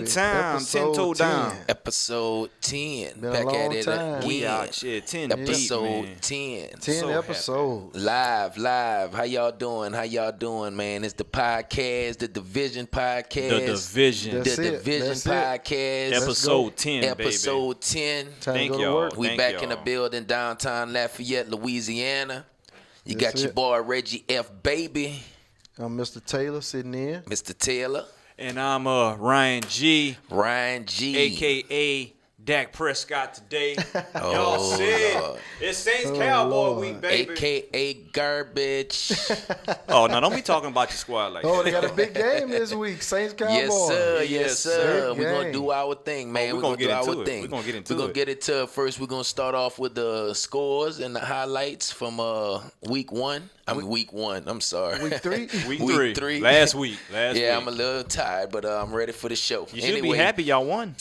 Big time, 10-toe down. Episode 10. Been a Back long at it time. again. We out here 10 Episode deep, man. 10. 10 So episodes. Live. How y'all doing, man? It's the podcast, the Division podcast. The Division. That's The it. Division That's it. podcast. Episode 10, Episode 10. Time Thank to go to y'all. work. We Thank back in the y'all. building, downtown Lafayette, Louisiana. You That's got your it. boy Reggie F. Baby, I'm Mr. Taylor sitting in. Mr. Taylor, And I'm Ryan G, Ryan G. a.k.a. Dak Prescott today. Oh, Y'all see Lord. it's Saints Oh, Cowboy Lord. week, baby. A.K.A. Garbage. Oh, no, don't be talking about your squad like Oh, that. they got a big game this week. Saints Cowboys. Yes, sir. Yes, Yes, sir. big We're going to game. do our thing, man. we're We're gonna going to do get into our it. thing. We're gonna get into We're going it. to get into it first. We're going to start off with the scores and the highlights from week one. Week one. I'm sorry. Week 3. Week three. Last week. Yeah, week. I'm a little tired, but I'm ready for the show. You should be happy y'all won.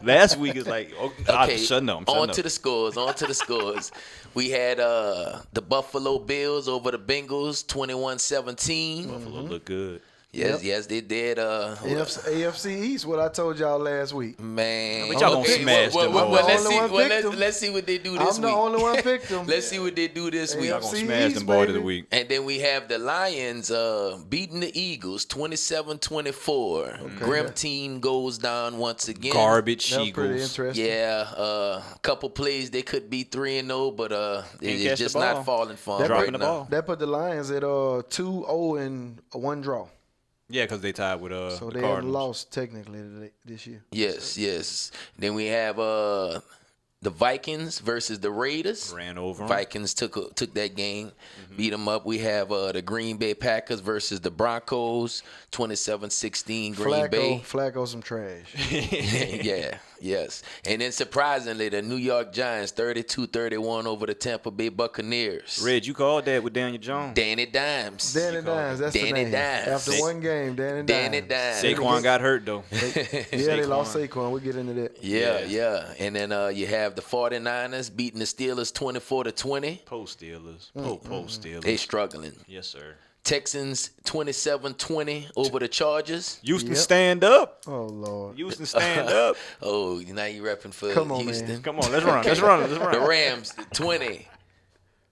Last week is like, Okay, I'm shutting up. on to the scores. We had the Buffalo Bills over the Bengals, 21-17. Buffalo look good. Yes, they did. AFC East, what I told y'all last week. Man, But y'all gonna smash them well, boys. let's I'm the see. only one Well, picked them. let's see what they do this I'm week. the only one picked them. Let's see what they do this week. Y'all gonna AFC smash East, them boys of the baby. week. And then we have the Lions beating the Eagles 27-24. Grim team goes down once again. Garbage That was pretty Eagles. interesting. Yeah, a couple plays they could be 3-0, but catch it's just the ball. not falling for That them Dropping right the now. ball. That put the Lions at 2-0 and a 1 draw. Yeah, because they tied with So the they haven't Cardinals. lost technically this year. Yes. Then we have the Vikings versus the Raiders. Ran over 'em. Vikings took that game, beat them up. We have the Green Bay Packers versus the Broncos, 27-16 Green Bay. Flacco some trash. Yes. And then surprisingly, the New York Giants 32-31 over the Tampa Bay Buccaneers. Reg, you called that with Daniel Jones. Danny Dimes. Danny Dimes, that's Danny the name. Dimes. After one game, Danny Dimes. Danny Dimes. Saquon got hurt, though. Yeah, they lost Saquon. We'll get into that. Yeah. And then you have the 49ers beating the Steelers 24-20. Post Steelers. Post Steelers. They struggling. Yes, sir. Texans 27-20 over the Chargers. Houston, Yep. stand up. Oh, Lord. Houston, stand up. Oh, now you repping for Come on, Houston. man. Come on, let's run. Let's run. The Rams 20.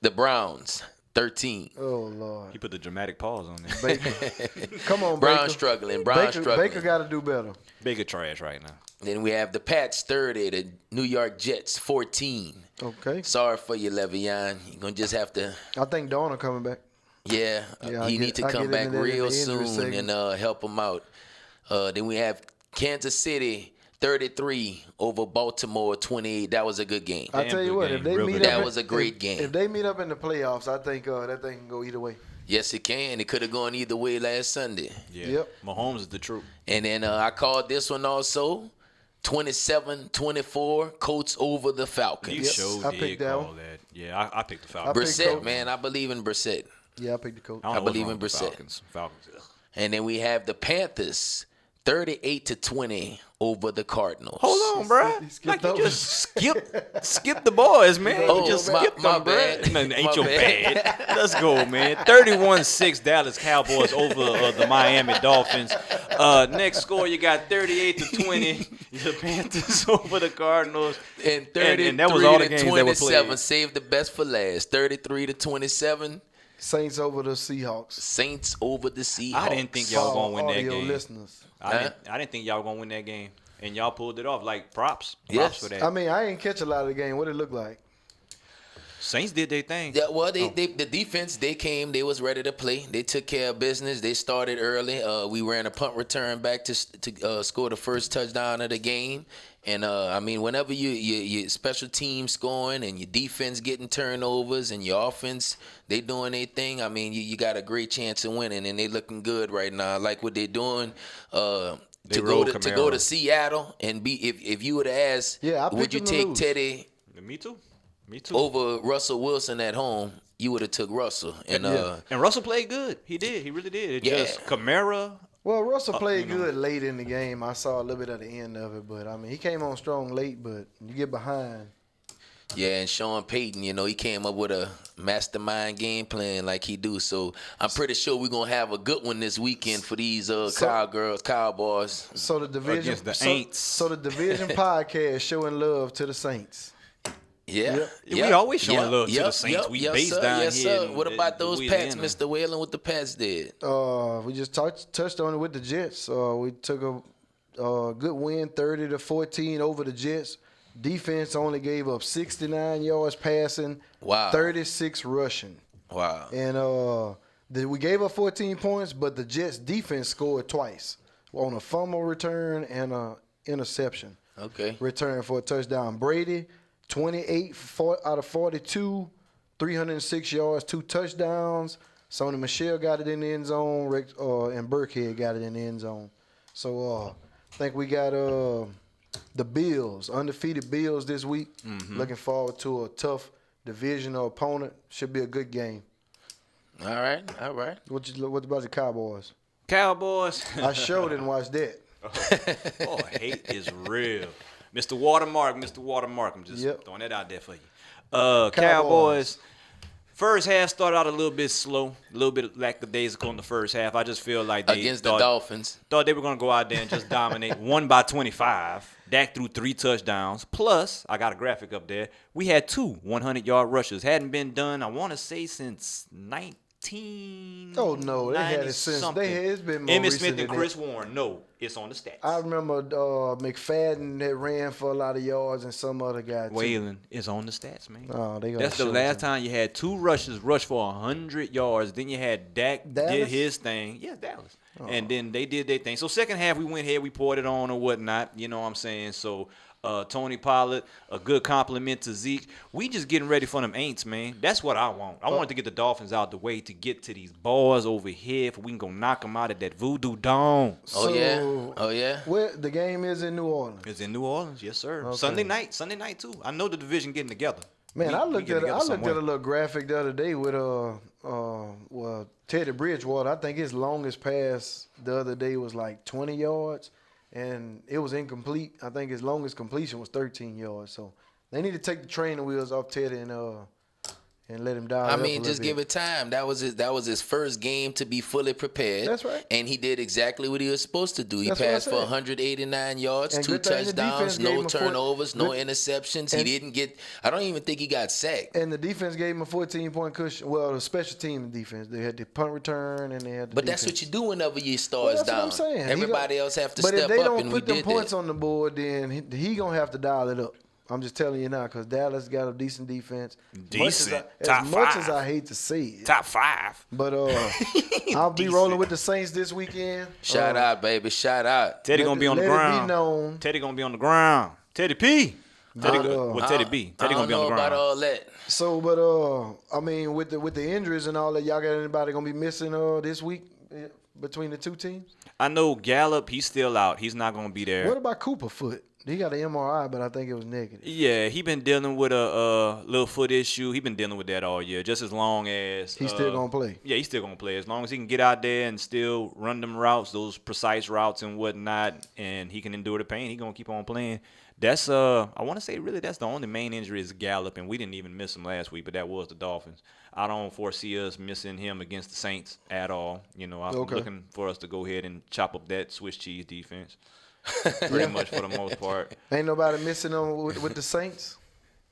The Browns 13. Oh, Lord. He put the dramatic pause on there. Baker. Come on, Brown Baker. struggling. Baker got to do better. Baker trash right now. Then we have the Pats 30. The New York Jets 14. Okay. Sorry for you, Le'Veon. You're going to just have to... I think Donner coming back. Yeah, Yeah, he need to I come get back into that in real the injury soon segment. and help him out. Then we have Kansas City 33 over Baltimore 28. That was a good game. I Damn tell you good what, game. if they Real meet good up, game. That in- was a great game. If they meet up in the playoffs, I think that thing can go either way. Yes, it can. It could have gone either way last Sunday. Yeah. Yep. Mahomes is the truth. And then I called this one also 27-24 Colts over the You Falcons. sure I did picked that call one. that. Yeah, I picked the Falcons. I picked Brissett, Colts. man, I believe in Brissett. Yeah, I picked the coach. don't know I what's believe wrong in with the Brissett. Falcons. Ugh. And then we have the Panthers 38-20 over the Cardinals. Hold on, bro. He skipped Like you over. just skip the boys, man. Oh, you just my- skip my them, bro. bad. Nothing ain't My your bad. bad. Let's go, man. 31-6 Dallas Cowboys over the Miami Dolphins. Next score, you got 38-20. The Panthers over the Cardinals. And 33 and that was all the games that were 27. played. Save the best for last. 33-27. Saints over the Seahawks. Saints over the Seahawks. I didn't think y'all gonna win that Audio game. listeners. I didn't think y'all were gonna win that game, and y'all pulled it off. Like props Yes. for that. I mean, I ain't catch a lot of the game. What it look like? Saints did their thing. Yeah, well, the defense, they came, they was ready to play. They took care of business. They started early. We ran a punt return back to score the first touchdown of the game. And, I mean, whenever you special team scoring and your defense getting turnovers and your offense, they doing their thing, I mean, you got a great chance of winning, and they looking good right now. I like what they're doing. To rolled go Camaro. to Seattle and be if you would have asked, Yeah, I would picked you them to take lose. Teddy Me too. Me too. over Russell Wilson at home, you would have took Russell. And And Russell played good. He did. He really did. It Yeah. just Kamara. Well, Russell played you know. good late in the game. I saw a little bit at the end of it, but I mean, he came on strong late. But you get behind. Yeah, and Sean Payton, he came up with a mastermind game plan like he do. So I'm pretty sure we're gonna have a good one this weekend for these Cowboys. So the division, Against the Aints. So the division podcast showing love to the Saints. Yeah. We always showing love to the Saints. We yes, based sir, down yes, here. Sir. In, what about those Pats, Louisiana. Mr. Whalen? What the Pats did? We just touched on it with the Jets. We took a good win, 30-14 over the Jets. Defense only gave up 69 yards passing, Wow. 36 rushing. Wow. And we gave up 14 points, but the Jets defense scored twice on a fumble return and a interception. Okay. Return for a touchdown. Brady, 28 out of 42, 306 yards, 2 touchdowns. Sony Michel got it in the end zone, and Burkhead got it in the end zone. So I think we got the Bills, undefeated Bills this week. Looking forward to a tough divisional opponent. Should be a good game. All right. What about the Cowboys? Cowboys. I sure didn't watch that. Oh, hate is real. Mr. Watermark. I'm just throwing that out there for you. Cowboys. First half started out a little bit slow, a little bit lackadaisical in the first half. I just feel like they Against the Dolphins. Thought they were going to go out there and just dominate. Won by 25. Dak threw 3 touchdowns. Plus, I got a graphic up there. We had 2 100-yard rushes. Hadn't been done, I want to say, since 19. Oh, no. They had it since. It's been more Emmitt recent Smith and than Chris that. Warren. No, it's on the stats. I remember McFadden that ran for a lot of yards and some other guy, too. Whalen is on the stats, man. Oh, they That's the last time you had 2 rushes rush for 100 yards. Then you had Dak Dallas? did his thing. Yeah, Dallas. And then they did their thing. So second half, we went ahead, we poured it on or whatnot. You know what I'm saying? So Tony Pollard, a good compliment to Zeke. We just getting ready for them Aints, man. That's what I want. I wanted to get the Dolphins out the way to get to these boys over here if we can go knock them out at that Voodoo Dome. Oh, yeah. Where the game is in New Orleans. It's in New Orleans, yes, sir. Okay. Sunday night too. I know the division getting together. Man, I looked at a somewhere. little graphic the other day with Teddy Bridgewater. I think his longest pass the other day was like 20 yards, and it was incomplete. I think his longest completion was 13 yards. So they need to take the training wheels off Teddy and let him dial I it up mean, a just little give bit. it time. That was his first game to be fully prepared. That's right. And he did exactly what he was supposed to do. He That's what I passed for said. 189 yards, And 2 good thing the defense touchdowns, gave no him turnovers, no good- interceptions. and- He didn't get. I don't even think he got sacked. And the defense gave him a 14-point cushion. Well, the special team defense. They had the punt return and they had the But that's defense. what you do whenever your Well, stars that's down. what I'm saying. Everybody else have to but step if they up, don't and we put them did points that. on the board, then he gonna have to dial it up. I'm just telling you now, because Dallas got a decent defense. Decent. As Top much 5. as I hate to say it, Top 5. but I'll be rolling with the Saints this weekend. Shout out, baby. Shout out. Teddy gonna be on the let it ground. be known. Teddy gonna be on the ground. Teddy P. Teddy, But, Teddy B. Teddy I gonna don't be on know the about ground. all that. So, but I mean, with the injuries and all that, y'all got anybody gonna be missing this week between the two teams? I know Gallup. He's still out. He's not gonna be there. What about Cooper Foot? He got an MRI, but I think it was negative. Yeah, he been dealing with a little foot issue. He been dealing with that all year. Just as long as He's still gonna play. Yeah, he's still gonna play as long as he can get out there and still run them routes, those precise routes and whatnot, and he can endure the pain. He gonna keep on playing. That's I want to say really that's the only main injury is Gallup, and we didn't even miss him last week, but that was the Dolphins. I don't foresee us missing him against the Saints at all. You know, I'm looking for us to go ahead and chop up that Swiss cheese defense. Pretty much for the most part. Ain't nobody missing them with the Saints.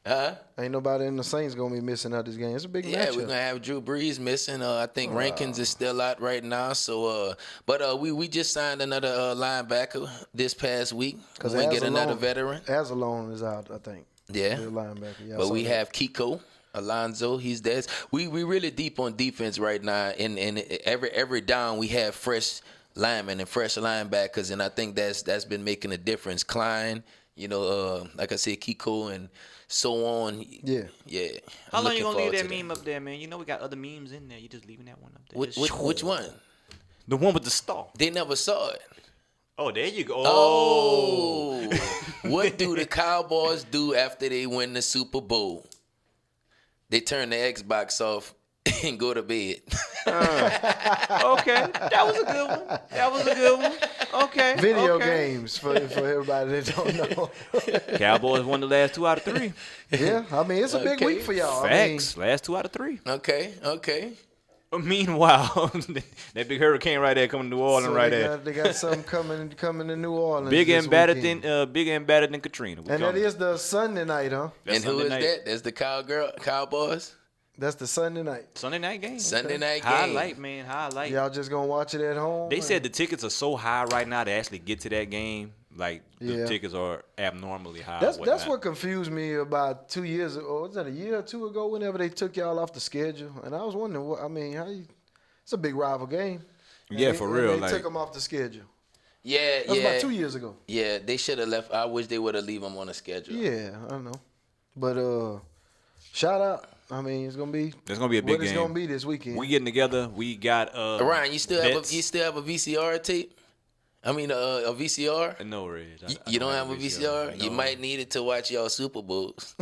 Huh? Ain't nobody in the Saints gonna be missing out this game. It's a big Yeah, matchup. we're gonna have Drew Brees missing. I think Rankins is still out right now. So, but we just signed another linebacker this past week. We're gonna get another veteran. Azalone is out, I think. Yeah. The linebacker. Yeah, I But saw we that. have Kiko Alonso. He's there. We really deep on defense right now. And every down we have fresh linemen and fresh linebackers, and I think that's been making a difference. Klein, like I said, Kiko and so on. Yeah. Yeah. How I'm long you looking gonna leave forward that to meme up there, man? You know we got other memes in there. You just leaving that one up there. Which one? The one with the star. They never saw it. Oh, there you go. Oh. What do the Cowboys do after they win the Super Bowl? They turn the Xbox off and go to bed. Okay, that was a good one. That was a good one. Okay. Video okay. games for everybody that don't know. Cowboys won the last 2 out of 3. Yeah, I mean it's a big Okay. week for y'all. Facts. Last 2 out of 3. Okay. Meanwhile, that big hurricane right there coming to New Orleans right there. They got something coming to New Orleans. Bigger this and better weekend. bigger and better than Katrina. We And coming. that is the Sunday night, huh? That's And who Sunday is night. that? That's the Cowboys. That's the Sunday night. Sunday night game. Sunday night game. Highlight, man. Highlight. Y'all just gonna watch it at home? They said the tickets are so high right now to actually get to that game. Like the Yeah. tickets are abnormally high. That's whatnot. what confused me about 2 years ago. Was that a year or two ago? Whenever they took y'all off the schedule, and I was wondering, how you? It's a big rival game. Yeah, And for they- real. and They Like took them off the schedule. Yeah, That was yeah. about 2 years ago. Yeah, they should have left. I wish they would have leave them on the schedule. Yeah, I don't know. But shout out. I mean, it's gonna be. It's gonna be a big what it's game. gonna be this weekend. we getting together. We got Ryan, you still bets. have a VCR tape? I mean, a VCR. No, Reg. You don't have a VCR? No. You might need it to watch y'all Super Bowls.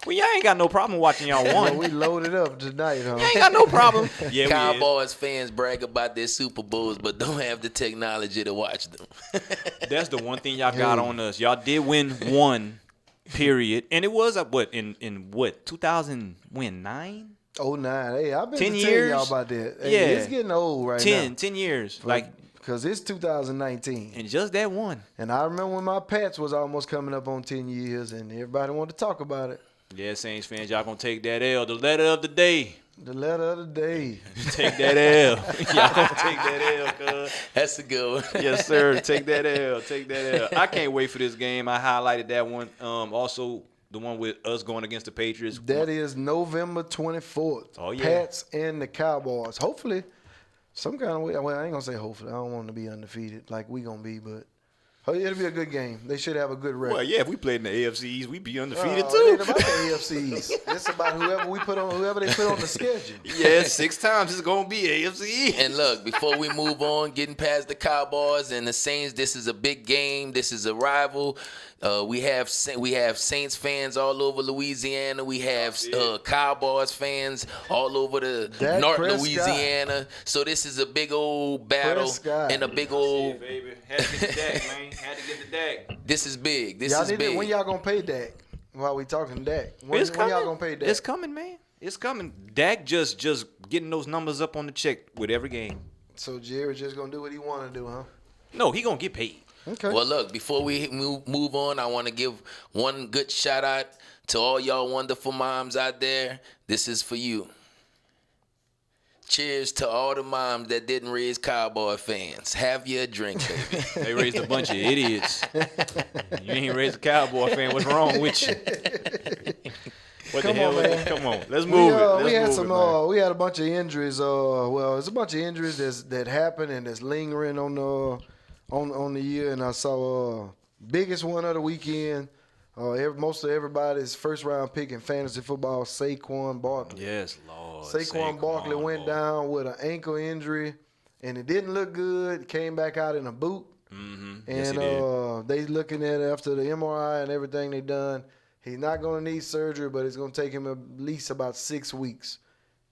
Well, y'all ain't got no problem watching y'all Well, one. we loaded up tonight, huh? Y'all ain't got no problem. Yeah, we is. Cowboys fans brag about their Super Bowls, but don't have the technology to watch them. That's the one thing y'all got on us. Y'all did win one, period, and it was in what 2009? Oh, 09. Hey, I've been 10 telling years? y'all about that. Hey, Yeah. it's getting old right 10 now. years, like, Because it's 2019. and just that one. And I remember when my Pats was almost coming up on 10 years, and everybody wanted to talk about it. Yeah, Saints fans, y'all gonna take that L. The letter of the day. The letter of the day. Take that L. Y'all gonna take that L, cuz. That's a good one. Yes, sir. Take that L. Take that L. I can't wait for this game. I highlighted that one. Also, the one with us going against the Patriots. That is November 24th. Oh, yeah. Pats and the Cowboys. Hopefully, some kind of way. Well, I ain't going to say hopefully. I don't want to be undefeated like we going to be, but it'll be a good game. They should have a good record. Well, yeah, if we played in the AFCs, we'd be undefeated It too. ain't about the AFCs. It's about whoever they put on the schedule. Yeah, 6 times it's gonna be AFC. And look, before we move on, getting past the Cowboys and the Saints, this is a big game. This is a rival. We have Saints fans all over Louisiana. We have Cowboys fans all over the Dak North Prescott. Louisiana. So this is a big old battle Prescott. and a big old. Baby, had to get the deck, man. Had to get the deck. This is big. This Y'all is need big. to, when y'all going to pay Dak? While we talking Dak. When It's coming. y'all going to pay Dak? It's coming, man. It's coming. Dak just getting those numbers up on the check with every game. So Jerry's just going to do what he want to do, huh? No, he gonna get paid. Okay. Well, look, before we move on, I want to give one good shout out to all y'all wonderful moms out there. This is for you. Cheers to all the moms that didn't raise Cowboy fans. Have your drink, baby. They raised a bunch of idiots. You ain't raised a Cowboy fan. What's wrong with you? What Come the hell? on, man. Come on, let's move it. We had Let's some. move it, man. We had a bunch of injuries. Well, it's a bunch of injuries that happened and that's lingering on the year. And I saw biggest one of the weekend. Most of everybody's first round pick in fantasy football, Saquon Barkley. Yes, Lord. Saquon Barkley went down with an ankle injury, and it didn't look good. Came back out in a boot. Mm-hmm. And Yes, he did. they looking at it after the MRI and everything they done. He's not going to need surgery, but it's going to take him at least about 6 weeks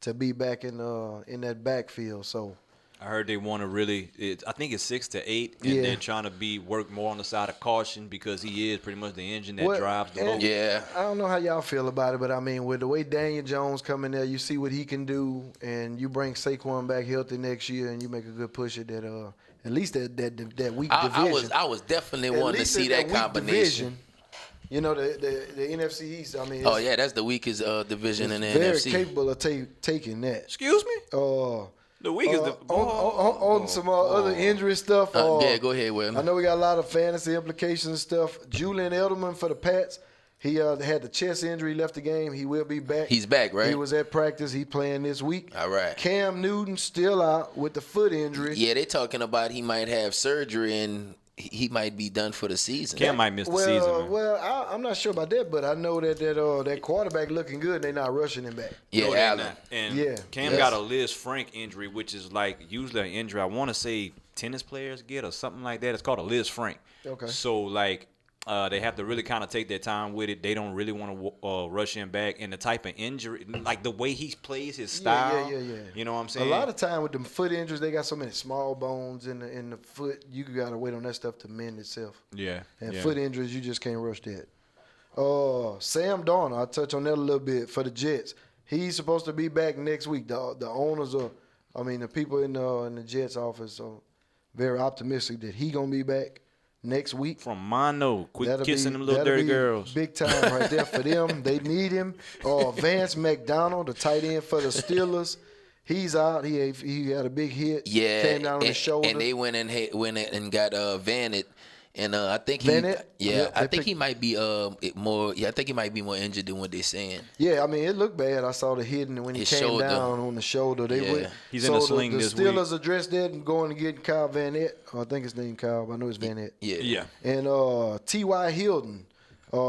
to be back in that backfield. So I heard they want to really. I think it's 6 to 8, and Yeah. they're trying to work more on the side of caution because he is pretty much the engine that Well, drives the and- boat. Yeah. I don't know how y'all feel about it, but I mean, with the way Daniel Jones coming there, you see what he can do, and you bring Saquon back healthy next year, and you make a good push at that. At least that weak division. I was definitely At wanting to least see in that weak combination. division, you know, the NFC East. I mean, Oh yeah, that's the weakest division in the very NFC. capable of taking that. Excuse me. The week is the on some other injury stuff. Yeah, go ahead, Will. I know we got a lot of fantasy implications and stuff. Julian Edelman for the Pats. He had the chest injury, left the game. He will be back. He's back, right? He was at practice. He playing this week. All right. Cam Newton still out with the foot injury. Yeah, they talking about he might have surgery and he might be done for the season. Cam might miss the season, man. Well, I'm not sure about that, but I know that quarterback looking good. They're not rushing him back. Yeah, No, they're Allen. not. And Yeah. Cam Yes. got a Liz Frank injury, which is like usually an injury I want to say tennis players get or something like that. It's called a Liz Frank. Okay. So like They have to really kind of take their time with it. They don't really want to rush him back. And the type of injury, like the way he plays his style. Yeah. You know what I'm saying? A lot of time with them foot injuries, they got so many small bones in the foot. You got to wait on that stuff to mend itself. Yeah. And yeah. foot injuries, you just can't rush that. Sam Darnold, I'll touch on that a little bit for the Jets. He's supposed to be back next week. The owners the people in the Jets office are very optimistic that he gonna be back next week. From Mono, quit That'll kissing be- them little that'll dirty be girls. Big time right there for them. They need him. Vance McDonald, the tight end for the Steelers, he's out. He had a big hit. Yeah, Came down on his shoulder. and they went and got Vanett, and I think Vanett? Yeah, I they think he might be more. Yeah, I think he might be more injured than what they're saying. Yeah, I mean, it looked bad. I saw the hitting when he His came shoulder. down on the shoulder. Yeah. He's in a sling the this Steelers addressed that and going to get Kyle Vanett. I think his name Kyle. I know it's Vanett. Yeah. And T.Y. Hilton,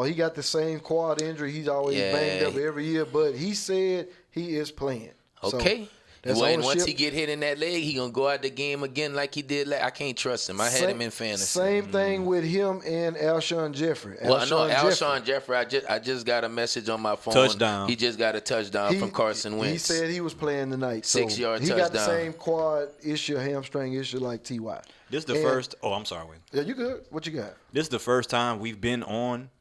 he got the same quad injury. He's always Yeah. banged up every year, but he said he is playing. Okay. So, that's Well, and once ownership. he get hit in that leg, he gonna go out the game again like he did. I can't trust him. I had him in fantasy. Same thing with him and Alshon Jeffrey. Well, I know Alshon Jeffrey. I just got a message on my phone. Touchdown. He just got a touchdown from Carson Wentz. He said he was playing tonight. 6-yard He got the touchdown. same quad issue, hamstring issue like T.Y. This is the And- first. Oh, I'm sorry, Wayne. Yeah, you good? What you got? This is the first time we've been on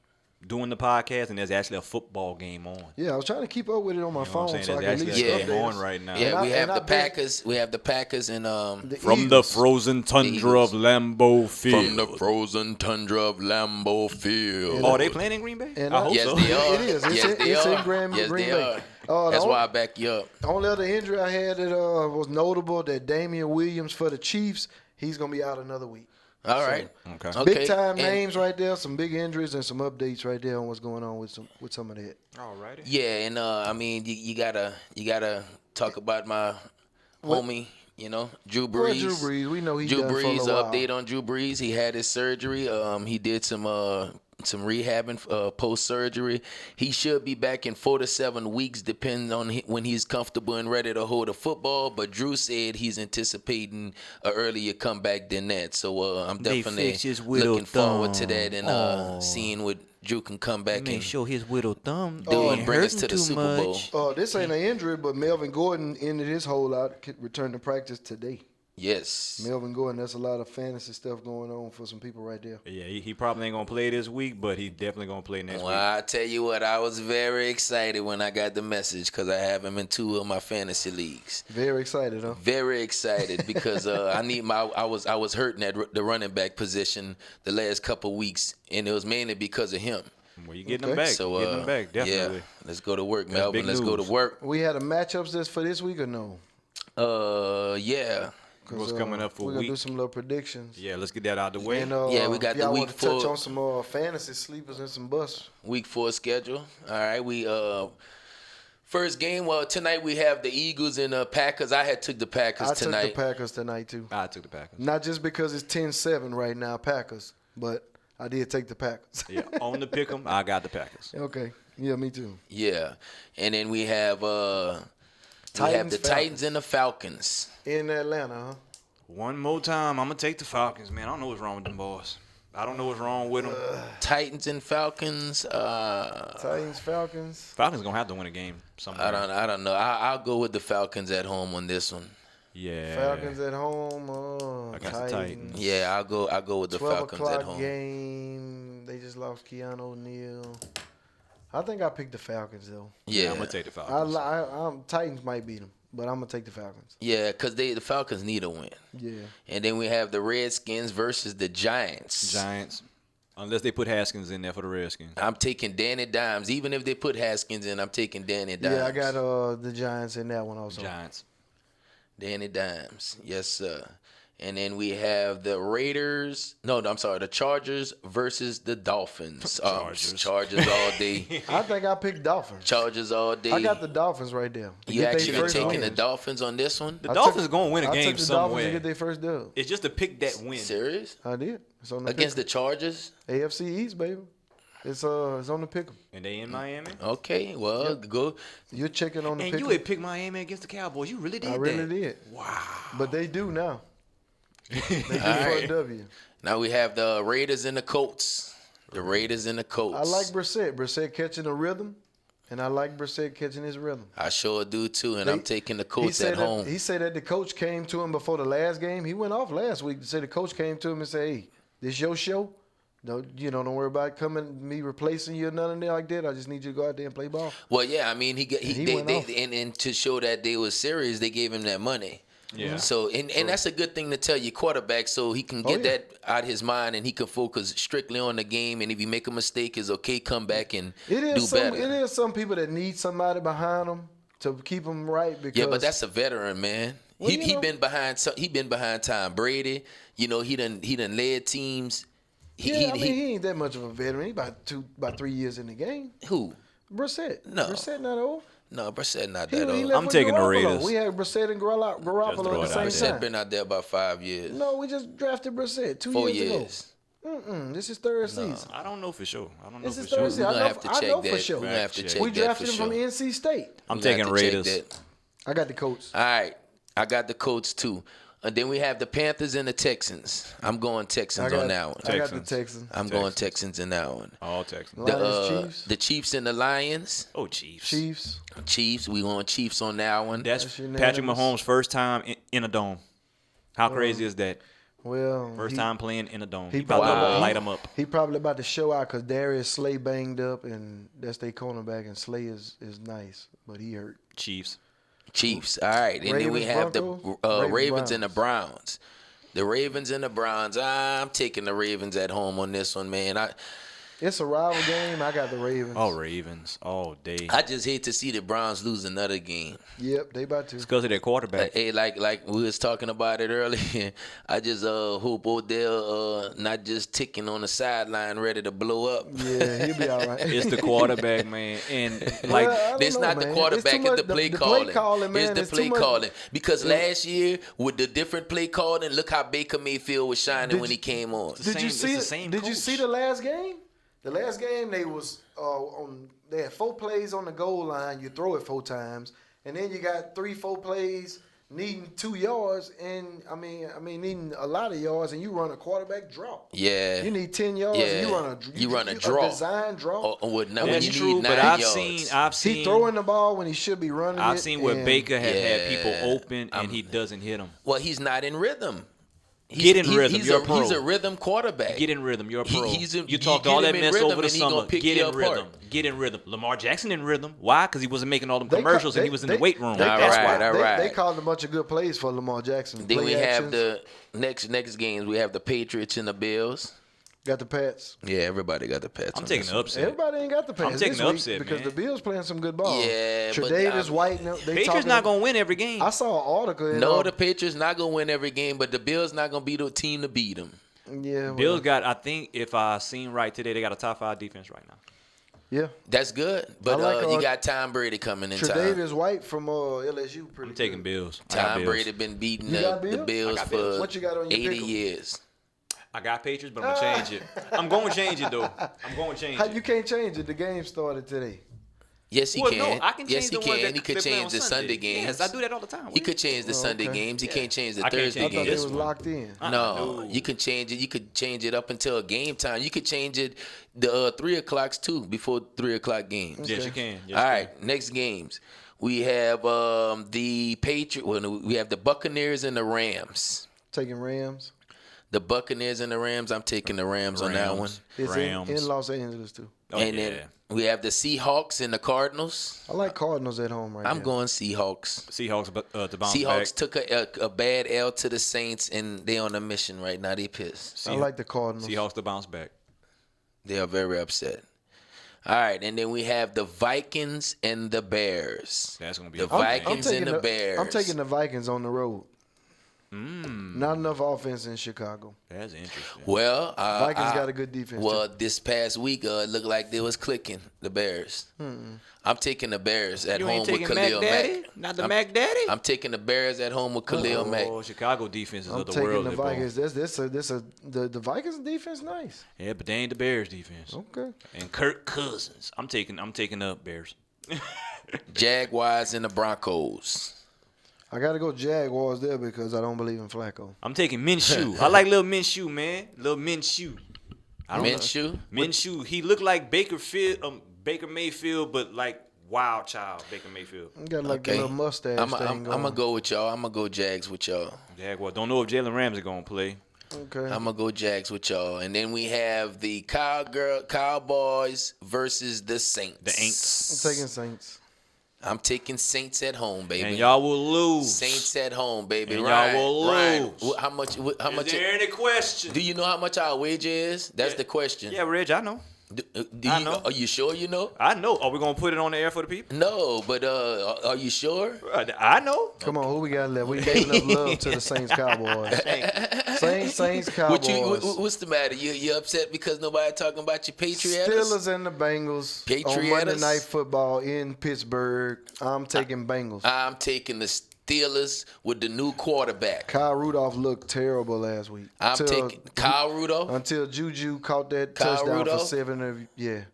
doing the podcast, and there's actually a football game on. Yeah, I was trying to keep up with it on my You know what phone I'm saying? so I There's can at actually least a Yeah. game update on us. right now. Yeah, And we I- have and the I bet- Packers. We have the Packers and The From the Eagles. frozen tundra of Eagles. Lambeau Field. from the frozen tundra of Lambeau Field. Oh, they playing in Green Bay? And I hope Yes, so. they are. It is. It's Yes, in- they it's in are. Green Yes, Bay. they are. The That's only- why I back you up. Only other injury I had that was notable that Damian Williams for the Chiefs, he's gonna be out another week. All right. Okay. Big time and- names right there, some big injuries and some updates right there on what's going on with some of that. All righty. Yeah, and I mean, you gotta talk about my homie, Drew Well, Brees. Drew Brees, we know he's Drew done for a Brees, little while. update on Drew Brees. He had his surgery. He did some rehabbing post surgery. He should be back in 4 to 7 weeks, depending on when he's comfortable and ready to hold a football. But Drew said he's anticipating an earlier comeback than that. So I'm They definitely fixed his whittle looking forward to thumb. that and seeing what Drew can come back Make and sure his whittle thumb do don't and bring us hurting to the too Super Bowl. much. This ain't an injury, but Melvin Gordon ended his holdout, returned to practice today. Yes. Melvin Gordon, that's a lot of fantasy stuff going on for some people right there. Yeah, he probably ain't gonna play this week, but he definitely gonna play next Well, week. I tell you what, I was very excited when I got the message because I have him in 2 of my fantasy leagues. Very excited, huh? Very excited because I was hurting at the running back position the last couple weeks, and it was mainly because of him. Well, you getting Okay. him back. So getting him back, definitely. yeah, let's go to work, That's Melvin. big Let's go to news. work. We had a matchups for this week or no? Yeah. 'Cause, What's coming up for we're gonna week? do some little predictions. Yeah, let's get that out the way. And, Yeah, we got if the y'all week want to touch 4. on some fantasy sleepers and some busts. Week 4 schedule. All right, we first game. Well, tonight we have the Eagles and Packers. I had took the Packers I took tonight. the Packers tonight too. I took the Packers. Not just because it's 10-7 right now, Packers, but I did take the Packers. Yeah, on the pick 'em, I got the Packers. Okay. Yeah, me too. Yeah, and then we have the Titans, Titans and the Falcons. In Atlanta, huh? One more time, I'm gonna take the Falcons, man. I don't know what's wrong with them boys. I don't know what's wrong with them. Titans and Falcons. Titans, Falcons. Falcons gonna have to win a game somewhere. I don't know. I'll go with the Falcons at home on this one. Yeah. Falcons at home. Against the Titans. Yeah, I'll go with the 12 Falcons o'clock at home. game. They just lost Keanu O'Neal. I think I picked the Falcons though. Yeah, I'm gonna take the Falcons. Titans might beat them, but I'm gonna take the Falcons. yeah, because the Falcons need a win. Yeah. And then we have the Redskins versus the Giants. Giants. Unless they put Haskins in there for the Redskins. I'm taking Danny Dimes. Even if they put Haskins in, I'm taking Danny Dimes. Yeah, I got the Giants in that one also. Giants. Danny Dimes. Yes, sir. And then we have the Raiders. No, I'm sorry, the Chargers versus the Dolphins. Chargers all day. I think I picked Dolphins. Chargers all day. I got the Dolphins right there. to You get they actually first taking the wins. Dolphins on this one? The I Dolphins took- gonna win a I game took the Dolphins to somewhere. get their first dub. It's just to pick that win. Serious? I did. It's on the Against pick the Chargers? 'em. AFC East, baby. It's on the pick 'em. And they in Miami. Okay, well, go. You're checking on the And pick you 'em. had picked Miami against the Cowboys. You really did I really that. did. Wow. But they do now. They do for right. a W. Now we have the Raiders and the Colts. The Raiders and the Colts. I like Brissett. Brissett catching a rhythm, and I like Brissett catching his rhythm. I sure do too, and I'm taking the Colts at home. He said that the coach came to him before the last game. He went off last week. Said the coach came to him and said, "Hey, this your show. Don't worry about me replacing you or nothing like that. I just need you to go out there and play ball." Well, yeah, I mean, and to show that they were serious, they gave him that money. Yeah. So and that's a good thing to tell your quarterback, so he can get that out of his mind and he can focus strictly on the game. And if you make a mistake, it's okay. Come back and do better. It is some people that need somebody behind them to keep them right. Because Yeah, but that's a veteran, man. Well, he been behind. He been behind Tom Brady. He done led teams. He ain't that much of a veteran. He about 3 years in the game. Who? Brissett. No. Brissett not old. No, Brissett not He that old. left I'm with taking the Garoppolo. Raiders. We had Brissett and Garoppolo throw at it the out same there. time. Brissett been out there about 5 years. No, we just drafted Brissett 4 years years. ago. This is third season. I don't know for sure. This is for third sure. season. We're I gonna have to check know that. for sure. We're gonna have to check We that drafted for him from sure. NC State. I'm We're gonna taking have to check Raiders. that. I got the Colts. All right, I got the Colts too. And then we have the Panthers and the Texans. I'm going Texans on that one. I got the Texans. Texans. I'm going Texans in that one. All Texans. Lions, Chiefs. The Chiefs and the Lions. Oh, Chiefs. Chiefs. We going Chiefs on that one. That's That's Patrick unanimous. Mahomes' first time in a dome. How crazy is that? Well, First time playing in a dome. he He about probably- to light him up. He probably about to show out because Darius Slay banged up, and that's their cornerback, and Slay is nice, but he hurt. Chiefs. Chiefs. All right. And then we Ravens, have Broncos? the Ravens, Ravens and the Browns. The Ravens and the Browns. I'm taking the Ravens at home on this one, man. It's a rival game. I got the Ravens. Oh, Ravens. All day. I just hate to see the Browns lose another game. Yep, they about to. It's because of their quarterback. Hey, like we was talking about it earlier. I just hope Odell not just ticking on the sideline ready to blow up. Yeah, he'll be all right. It's the quarterback, man. And Well, like, I don't It's know, not the man. quarterback, too it's the much- play the calling. play calling, man. It's It's the too play much- calling. Because last year, with the different play calling, look how Baker Mayfield was shining Did when you- he came on. the Did you same- see? it's the same Did you coach. see the last game? The last game they was They had 4 plays on the goal line. You throw it 4 times, and then you got 3-4 plays needing 2 yards, and I mean needing a lot of yards, and you run a quarterback draw. Yeah. You need 10 yards. Yeah. And You run a draw. design draw. When that's you true, need but 9 I've yards. seen He throwing the ball when he should be running. I've it, seen where and Baker had people Yeah. open and he doesn't hit them. Well, he's not in rhythm. Get in rhythm. You're a pro. He's a rhythm quarterback. Get in rhythm. You're a pro. You You talked get all him that in mess rhythm over the and he gonna summer. pick Get you in apart. rhythm. Get in rhythm. Lamar Jackson in rhythm. Why? Because he wasn't making all them They commercials ca- and he was in the weight room. All That's right, why. all right. They called a bunch of good plays for Lamar Jackson. Then Play we have actions. the next games. We have the Patriots and the Bills. Got the Pats. Yeah, everybody got the Pats. I'm on taking this the one. upset. Everybody ain't got the Pats. taking this the week upset, because man. the Bills playing some good ball. Yeah, but Tre'Davious White. They Patriots talking, not gonna win every game. I saw an article. In, No, the Patriots not gonna win every game, but the Bills not gonna be the team to beat them. yeah, well, Bills got. I think if I seen right today, they got a top 5 defense right now. yeah. That's good, but I like, you got Tom Brady coming in time. Tre'Davious White from LSU. Pretty I'm taking good. Bills. I got Tom Bills. Brady been beating You got the Bills? Bills I got for Bills. What you got on your 80 pick'em? years. I got Patriots, but I'm gonna change it. I'm going to change it though. I'm going to change How, it. you can't change it. The game started today. Yes, he Well, can. no, I can change Yes, he the ones can. that He could they play change on the Sunday games. Yes, I do that all the time. He could change the Sunday okay. games. He can't change the I can't Thursday change I thought this games. they was one. locked in. No, No. you can change it. You could change it up until game time. You could change it the 3 o'clocks too, before 3 o'clock games. Yes, you can. Yes, All you right, next games. We have the Patriots. Well, we have the Buccaneers and the Rams. Taking Rams. The Buccaneers and the Rams. I'm taking the Rams on that one. Rams. It's Rams. in Los Angeles too. Oh, And yeah. then we have the Seahawks and the Cardinals. I like Cardinals at home right now. I'm going Seahawks. Seahawks to bounce Seahawks back. took a bad L to the Saints, and they on a mission right now. They pissed. I like the Cardinals. Seahawks to bounce back. They are very upset. All right, and then we have the Vikings and the Bears. That's gonna be the a fun game. Vikings and the Bears. I'm taking the Vikings on the road. Not enough offense in Chicago. That's interesting. Well, Vikings got a good defense. Well, this past week, it looked like they was clicking, the Bears. I'm taking the Bears at You home ain't with taking Khalil Mac Daddy? Mack. Not the Mac Daddy? I'm taking the Bears at home with Khalil Mack. Oh, Chicago defenses I'm of the taking world. the Lippo. Vikings. The Vikings defense nice. Yeah, but they ain't the Bears defense. Okay. And Kirk Cousins. I'm taking the Bears. Jaguars and the Broncos. I got to go Jaguars there because I don't believe in Flacco. I'm taking Minshew. I like little Minshew, man. Little Minshew. I don't know. Minshew. He looked like Baker Mayfield, but like wild child Baker Mayfield. You got like a little mustache I'm thing going. gonna go with y'all. I'm gonna go Jags with y'all. Jaguar. Don't know if Jalen Ramsey gonna play. Okay. I'm gonna go Jags with y'all, and then we have the Cowboys versus the Saints. The Aints. I'm taking Saints. I'm taking Saints at home, baby. And y'all will lose. Saints at home, baby. And Ryan, y'all will Ryan, lose. how much? Is there any question? Do you know how much our wager is? That's the question. Yeah, Reg, I know. I know. Are you sure you know? I know. Are we gonna put it on the air for the people? No, but are you sure? I know. Come on, who we got left? We gave enough love to the Saints Cowboys. Saints Cowboys. What's the matter? You upset because nobody talking about your Patriots? Steelers and the Bengals on Monday Night Football in Pittsburgh. I'm taking Bengals. I'm taking the Steelers with the new quarterback. Kyle Rudolph looked terrible last week. I'm taking Kyle Rudolph. Until Juju caught that touchdown for 70. Yeah.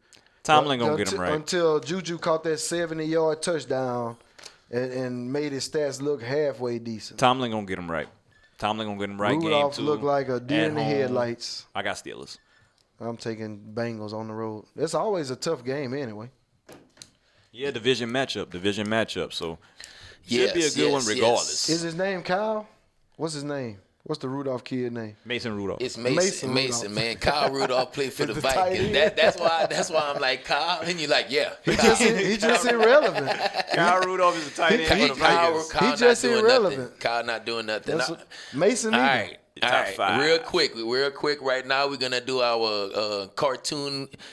Tomlin gonna get him right. Until Juju caught that 70-yard touchdown and made his stats look halfway decent. Tomlin gonna get him right. Rudolph Game 2. looked like a deer in the headlights. I got Steelers. I'm taking Bengals on the road. It's always a tough game anyway. Yeah, division matchup. So should be a good one regardless. Is his name Kyle? What's his name? What's the Rudolph kid name? Mason Rudolph. It's Mason, Rudolph. man. Kyle Rudolph played for the Vikings. That's why I'm like Kyle, and you're like, yeah. He just irrelevant. Kyle Rudolph is a tight end for the Vikings. Kyle just not doing irrelevant. nothing. Kyle not doing nothing. Mason All either. right. All Top right, 5. real quick. Right now, we're gonna do our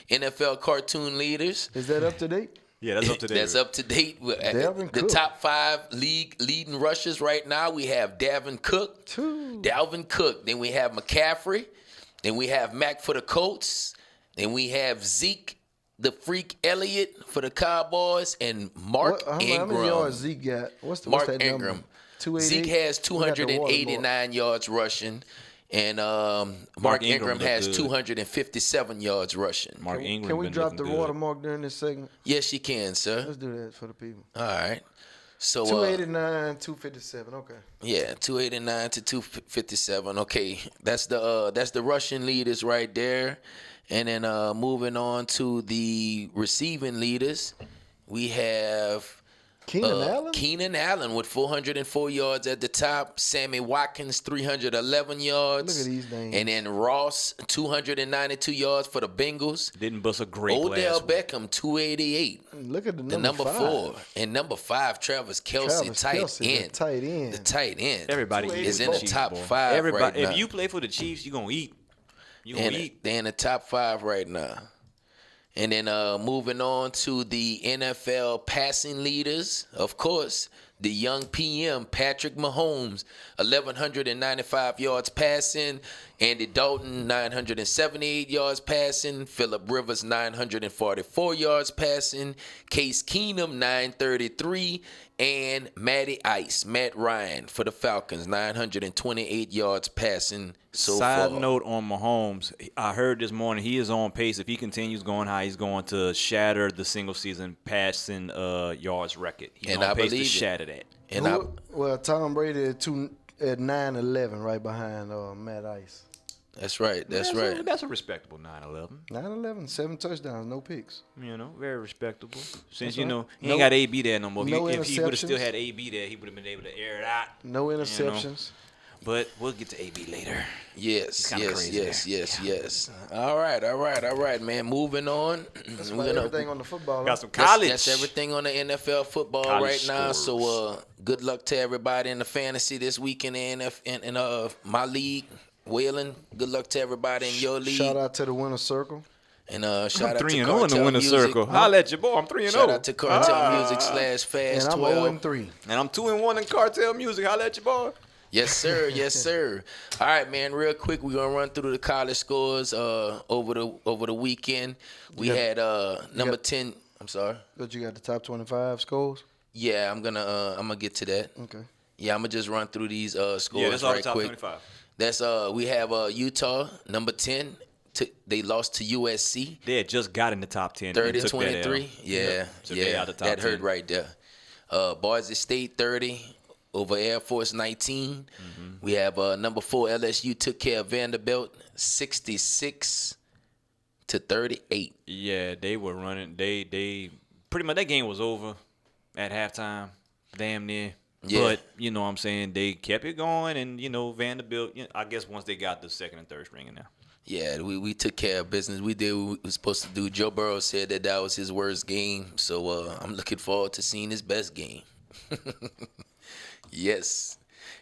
NFL cartoon leaders. Is that up to date? Yeah, that's up to date. That's up to date. Dalvin The Cook. top 5 leading rushers right now. We have Dalvin Cook. Then we have McCaffrey. Then we have Mac for the Colts. Then we have Zeke, the Freak Elliott for the Cowboys, and Mark Ingram. How many yards Zeke got? What's Mark that Ingram. number? 288? Zeke has 289 yards rushing, and Mark Ingram has 257 yards rushing. Can we drop the watermark during this segment? Yes, you can, sir. Let's do that for the people. All right. So 289, 257. Okay. Yeah, 289 to 257. Okay, that's the Russian leaders right there, and then moving on to the receiving leaders, we have Keenan Allen with 404 yards at the top. Sammy Watkins 311 yards. Look at these names. And then Ross 292 yards for the Bengals. Didn't bust a great Odell last week. Beckham 288. Look at the number 5. 4. And number 5, Travis Kelce, tight end. The tight end. Everybody is in the Chiefs, top boy. 5 Everybody, right now. if you play for the Chiefs, you're gonna eat. They're in the top 5 right now. And then moving on to the NFL passing leaders, of course, the young PM, Patrick Mahomes, 1,195 yards passing. Andy Dalton, 978 yards passing. Phillip Rivers, 944 yards passing. Case Keenum, 933. And Matt Ryan for the Falcons, 928 yards passing so far. Side note on Mahomes, I heard this morning he is on pace. If he continues going high, he's going to shatter the single season passing yards record. He's on pace to shatter that. And Tom Brady at 9-11, right behind Matt Ice. That's right. That's right. That's a respectable 9-11. 9-11, 7 touchdowns, no picks. Very respectable. Since, right. He ain't got AB there no more. No If he would have still interceptions. had AB there, he would have been able to air it out. No interceptions. But we'll get to AB later. Yes. Yes. All right, man. Moving on. That's about everything on the football. Got some college. That's everything on the NFL football College right now. scores. So good luck to everybody in the fantasy this weekend in my league. Whalen, good luck to everybody in your league. Shout out to the winner's circle. And I'm shout out to 3-0 in Cartel the winner's Music. circle. Holla at your boy. I'm 3-0. Shout out to Cartel Music /Fast And I'm 12. 0-3. And I'm 2-1 in Cartel Music. Holla at your boy. Yes, sir. Yes, sir. All right, man. Real quick, we're gonna run through the college scores over the weekend. We had number 10. I'm sorry. But you got the top 25 scores? Yeah, I'm gonna get to that. Okay. Yeah, I'm gonna just run through these scores Yeah, that's all the right top quick. 25. That's we have Utah number 10. They lost to USC. They had just got in the top 10. and took that L. 30-23. Yeah, Took that out the top that hurt 10. right there. Boise State 30 over Air Force 19. Mm-hmm. We have number 4 LSU took care of Vanderbilt 66 38. Yeah, they were running. They pretty much that game was over at halftime, damn near. Yeah. But you know what I'm saying, they kept it going, and Vanderbilt. I guess once they got the second and third string in there. Yeah, we took care of business. We did what we were supposed to do. Joe Burrow said that was his worst game, so I'm looking forward to seeing his best game. Yes.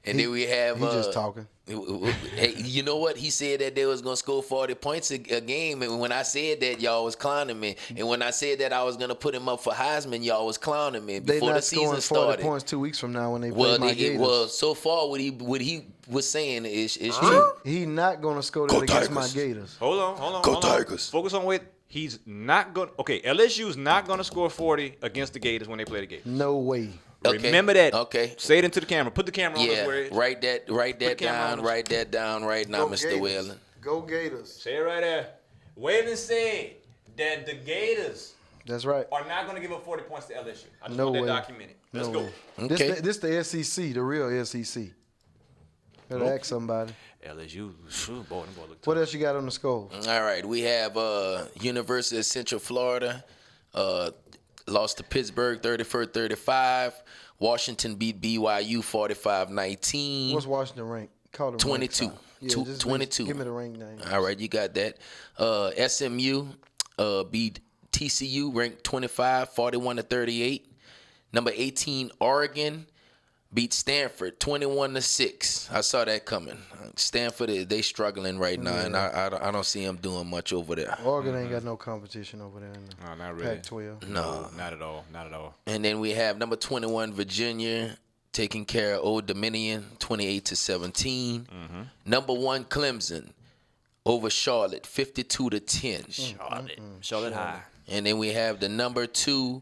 And then we have He just talking. Hey, you know what? He said that they was gonna score 40 points a game, and when I said that, y'all was clowning me. And when I said that I was gonna put him up for Heisman, y'all was clowning me They before not the season scoring 40 started. points 2 weeks from now when they play my Gators. Well, so far what he was saying is true. He not gonna score that against my Gators. Hold on. Tigers. Focus on what he's not going. Okay, LSU's not going to score 40 against the Gators when they play the Gators. No way. Okay. Remember that. Okay. Say it into the camera. Put the camera on us Yeah, where it is. write that camera down. on us. Write that down right now, Go Mr. Gators. Whalen. Go Gators. Say it right there. Whalen said that the Gators That's right. are not going to give up 40 points to LSU. I just No want that way. documented. Let's No go. way. Okay. This the SEC, the real SEC. Better ask somebody. LSU, boy, them boy look tough. What else you got on the score? All right, we have University of Central Florida lost to Pittsburgh 34-35. Washington beat BYU 45-19. What's Washington rank? Call them 22. ranks out. Yeah, just 22. Give me the rank name. All right, you got that. SMU beat TCU, ranked 25, 41-38. Number 18, Oregon beat Stanford 21-6. I saw that coming. Stanford, they struggling right now, and I don't see them doing much over there. Oregon ain't got no competition over there in the No, not really. Pac-12. No. Not at all. Not at all. And then we have number 21, Virginia, taking care of Old Dominion 28-17. Number 1, Clemson over Charlotte 52-10. Charlotte High. And then we have the number 2,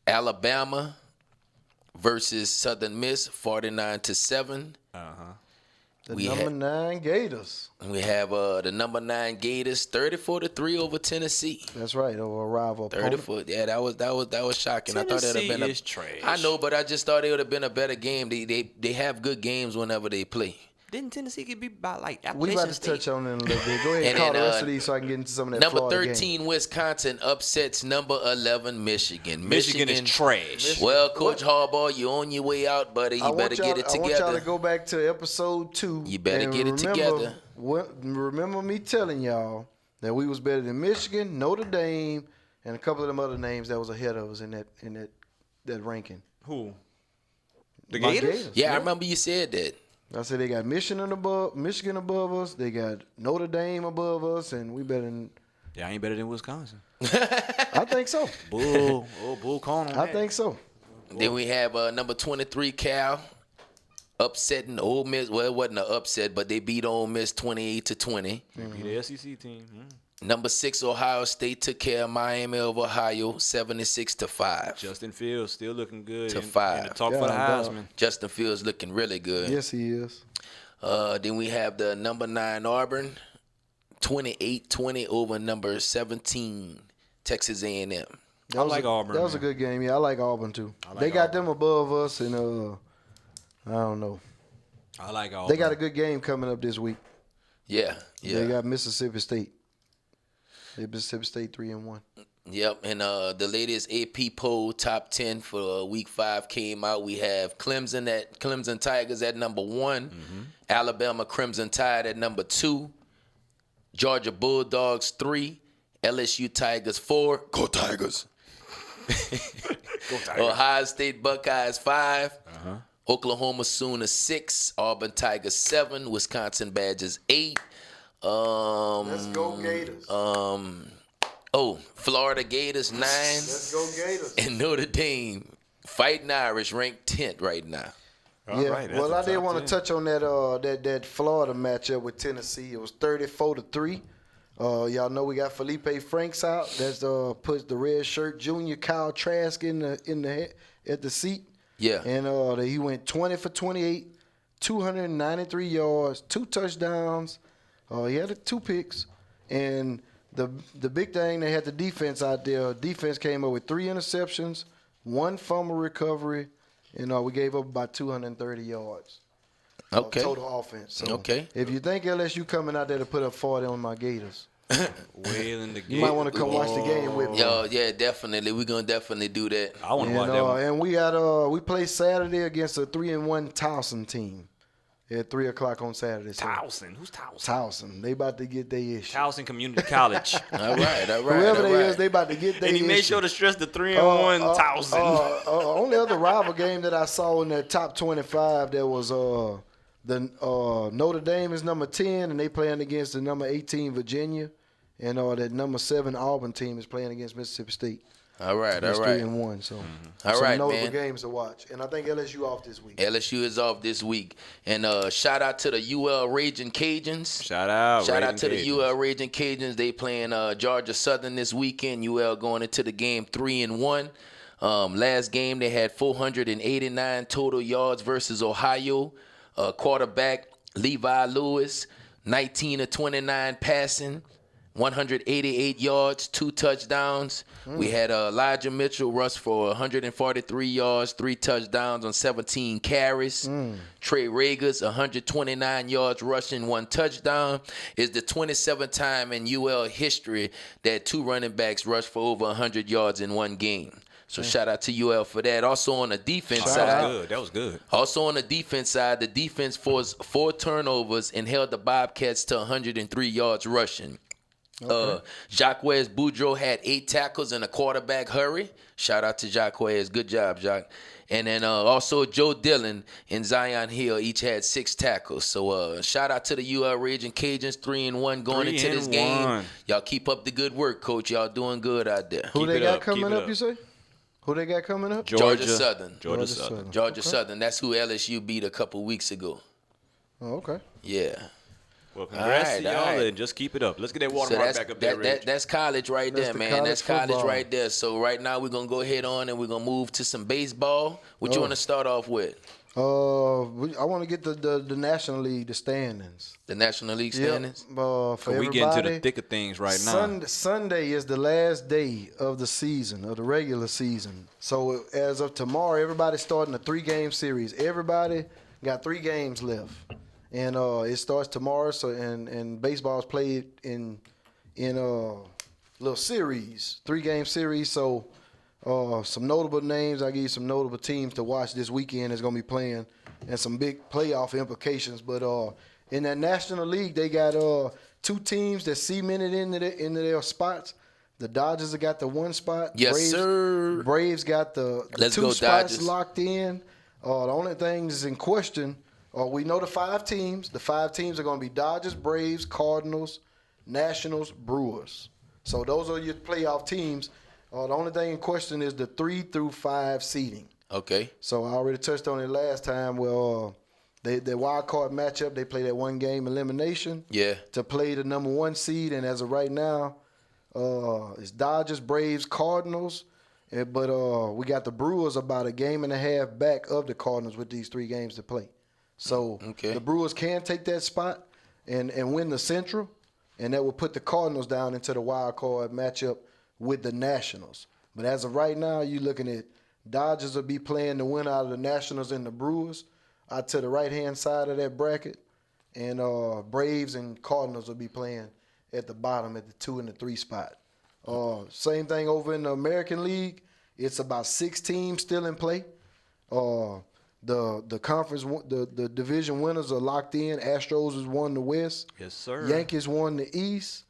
Alabama versus Southern Miss 49-7. The We number had- 9 Gators. And we have the number 9 Gators 34-3 over Tennessee. That's right, over a rival opponent. 30-4. Yeah, that was shocking. I thought it would have been Tennessee is trash. I know, but I just thought it would have been a better game. They have good games whenever they play. Didn't Tennessee get beat by like We Appalachian about to State? touch on it in a little bit. Go ahead and And call then, the rest of these so I can get into some of that Number Florida 13, game. Wisconsin upsets number 11, Michigan. Michigan is trash. Well, Coach Harbaugh, you on your way out, buddy. You better get it I want y'all to together. go back to episode 2. You better and get it remember together. Remember me telling y'all that we was better than Michigan, Notre Dame, and a couple of them other names that was ahead of us in that ranking. Who? The My Gators? Yeah, I remember you said that. I said they got Michigan above us, they got Notre Dame above us, and we better than. Yeah, I ain't better than Wisconsin. I think so. Bull. Bull calling on I that. think so. Then we have number 23, Cal, upsetting Ole Miss. Well, it wasn't an upset, but they beat Ole Miss 28-20. Be the SEC team. Number 6, Ohio State took care of Miami of Ohio 76-5. Justin Fields still looking good. To in 5. the talk for the God, Heisman. Justin Fields looking really good. Yes, he is. Then we have the number 9 Auburn, 28-20 over number 17 Texas A&M. That was like Auburn, That was a man. good game. Yeah, I like Auburn too. like They got Auburn. them above us, and I don't know. I like all. They got a good game coming up this week. Yeah. They got Mississippi State. Mississippi State 3-1. Yep, and the latest AP poll top 10 for week 5 came out. We have Clemson Tigers at number 1, Alabama Crimson Tide at number 2, Georgia Bulldogs 3, LSU Tigers 4. Go Tigers. Ohio State Buckeyes 5, Oklahoma Sooners 6, Auburn Tigers 7, Wisconsin Badgers 8. Let's go Gators. Florida Gators 9. Let's go Gators. And Notre Dame Fighting Irish ranked 10th right now. Yeah. right, that's Well, the I did top want 10. to touch on that Florida matchup with Tennessee. It was 34-3. Y'all know we got Felipe Franks out. That's puts the red shirt junior Kyle Trask in the at the seat. Yeah. And he went 20 for 28, 293 yards, 2 touchdowns. He had 2 picks, and the big thing, they had the defense out there. Defense came up with 3 interceptions, 1 fumble recovery, and we gave up about 230 yards. Okay. Total offense. So Okay. if you think LSU coming out there to put up 40 on my Gators, Wailing to get. You might want to come watch the game with me. Yo, yeah, definitely. We're gonna definitely do that. I want to watch that one. And we play Saturday against a 3-1 Towson team at 3:00 on Saturday. So Towson. Who's Towson? Towson. They about to get their issue. Towson Community College. All right. Whoever they is, they about to get their And issue. he made sure to stress the 3-1 Towson. Only other rival game that I saw in that top 25 that was Notre Dame is number 10 and they playing against the number 18 Virginia, and that number 7 Auburn team is playing against Mississippi State. All right. It's 3-1, so All some right, notable man. games to watch. And I think LSU off this week. LSU is off this week. And shout out to the UL Raging Cajuns. Shout out to Raging the UL Raging Cajuns. They playing Georgia Southern this weekend. UL going into the game 3-1. Last game they had 489 total yards versus Ohio. Quarterback Levi Lewis, 19 of 29 passing, 188 yards, 2 touchdowns. We had Elijah Mitchell rush for 143 yards, 3 touchdowns on 17 carries. Trey Ragas, 129 yards rushing, 1 touchdown. Is the 27th time in UL history that 2 running backs rushed for over 100 yards in one game. So shout out to UL for that. Also on the defense side. That was good. Also on the defense side, the defense forced 4 turnovers and held the Bobcats to 103 yards rushing. Jacques Boudreaux had 8 tackles in a quarterback hurry. Shout out to Jacques. Good job, Jacques. And then also Joe Dillon and Zion Hill each had 6 tackles. So shout out to the UL Raging Cajuns, 3-1 going into this game. Y'all keep up the good work, Coach. Y'all doing good out there. Who they got coming up, you say? Who they got coming up? Georgia Southern. Georgia Southern. Georgia Southern. That's who LSU beat a couple weeks ago. Oh, okay. Yeah. Well, congrats to y'all, all right. and just keep it up. Let's get that watermark back up there, Rich. That's college right there, the man. That's college football. right there. So right now we're going to go ahead on and we're going to move to some baseball. What you want to start off with? I want to get the National League, the standings. The National League standings? For we everybody. get into the thick of things right now. Sunday is the last day of the season, of the regular season. So as of tomorrow, everybody's starting a 3-game series. Everybody got 3 games left. And it starts tomorrow, so and baseball's played in a little series, 3-game series. So some notable names. I'll give you some notable teams to watch this weekend is going to be playing, and some big playoff implications. But in that National League, they got 2 teams that cemented into their spots. The Dodgers have got the 1 spot. Yes, sir. Braves got the Let's 2 go, spots Dodgers. locked in. The only thing is in question. We know the 5 teams. The 5 teams are going to be Dodgers, Braves, Cardinals, Nationals, Brewers. So those are your playoff teams. The only thing in question is the 3 through 5 seeding. Okay. So I already touched on it last time. Well, their wild card matchup, they play that 1-game elimination. Yeah. To play the number 1 seed, and as of right now, it's Dodgers, Braves, Cardinals. But we got the Brewers about a game and a half back of the Cardinals with these 3 games to play. So the Brewers can take that spot and win the Central, and that will put the Cardinals down into the wild card matchup with the Nationals. But as of right now, you're looking at Dodgers will be playing the winner out of the Nationals and the Brewers out to the right-hand side of that bracket, and Braves and Cardinals will be playing at the bottom at the 2 and the 3 spot. Same thing over in the American League. It's about 6 teams still in play. The conference, the division winners are locked in. Astros has won the West. Yes, sir. Yankees won the East.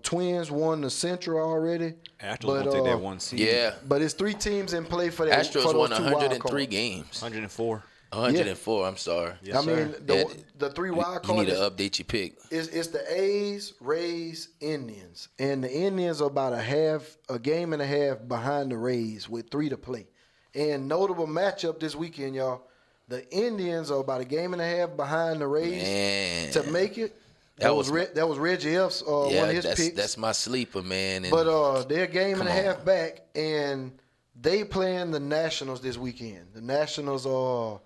Twins won the Central already. Astros gonna take that 1 seed. Yeah. But it's 3 teams in play for that. Astros for won those 2 wild 103 cards. games. 104. 104, I'm sorry. Yes, I mean, sir. the 3 wild You need cards to update your pick. it's the A's, Rays, Indians, and the Indians are about a game and a half behind the Rays with 3 to play. And notable matchup this weekend, y'all. The Indians are about a game and a half behind the Rays Man. to make it. That was Reggie F's one of his picks. That's my sleeper, man. And But they're a game and a Come on. half back, and they playing the Nationals this weekend. The Nationals are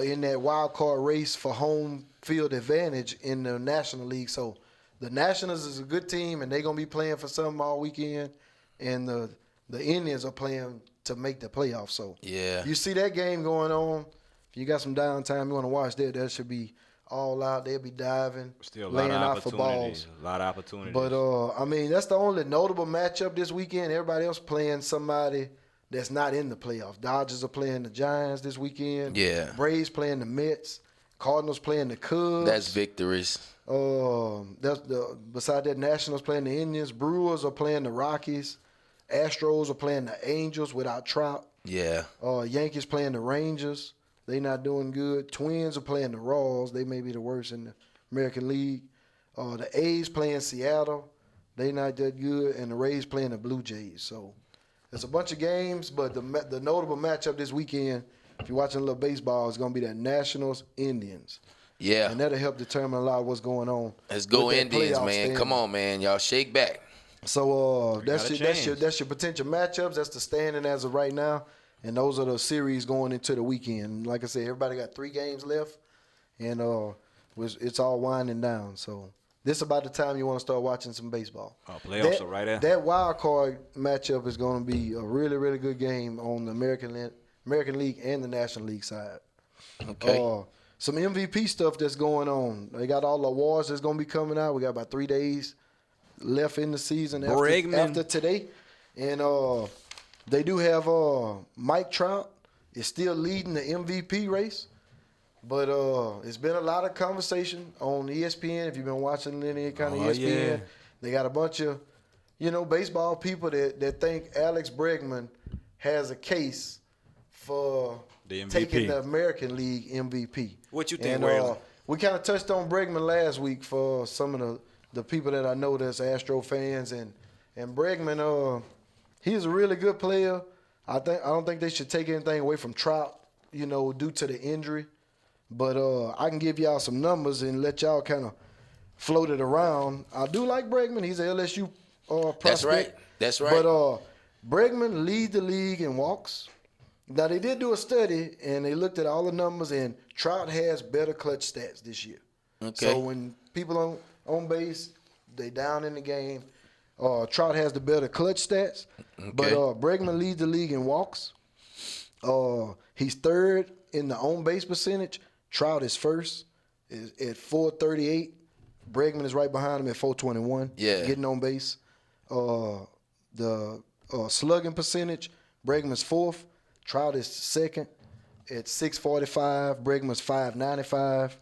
in that wild card race for home field advantage in the National League. So the Nationals is a good team, and they're going to be playing for something all weekend. And the Indians are playing to make the playoffs. So Yeah. you see that game going on. If you got some downtime, you want to watch that, that should be all out. They'll be diving, Still a lot laying of out for opportunities. balls. A lot of opportunities. But I mean, that's the only notable matchup this weekend. Everybody else playing somebody that's not in the playoffs. Dodgers are playing the Giants this weekend. Yeah. Braves playing the Mets. Cardinals playing the Cubs. That's victories. Besides that, Nationals playing the Indians. Brewers are playing the Rockies. Astros are playing the Angels without Trout. Yeah. Yankees playing the Rangers. They not doing good. Twins are playing the Royals. They may be the worst in the American League. The A's playing Seattle. They not that good. And the Rays playing the Blue Jays. So it's a bunch of games, but the notable matchup this weekend, if you're watching a little baseball, is going to be the Nationals-Indians. Yeah. And that'll help determine a lot of what's going on. Let's go with that Indians, playoff man. standing. Come on, man. Y'all shake back. So that's gotta your potential matchups. That's the standing as of right now. And those are the series going into the weekend. Like I said, everybody got 3 games left, and it's all winding down. So this is about the time you want to start watching some baseball. Playoffs are right there. That wild card matchup is going to be a really, really good game on the American League and the National League side. Okay. Some MVP stuff that's going on. They got all the awards that's going to be coming out. We got about 3 days left in the season after today. And they do have Mike Trout is still leading the MVP race. But it's been a lot of conversation on ESPN. If you've been watching any kind of ESPN, yeah. they got a bunch of, baseball people that think Alex Bregman has a case for The MVP. taking the American League MVP. What you think, And Waylon? we kind of touched on Bregman last week for some of the people that I know that's Astro fans. And Bregman, he's a really good player. I don't think they should take anything away from Trout, due to the injury. But I can give y'all some numbers and let y'all kind of float it around. I do like Bregman. He's an LSU prospect. That's right. But Bregman leads the league in walks. Now, they did do a study, and they looked at all the numbers, and Trout has better clutch stats this year. Okay. So when people on base, they down in the game, Trout has the better clutch stats. Okay. But Bregman leads the league in walks. He's third in the on-base percentage. Trout is first is at 438. Bregman is right behind him at 421. Yeah. Getting on base. The slugging percentage, Bregman's fourth. Trout is second at 645. Bregman's 595.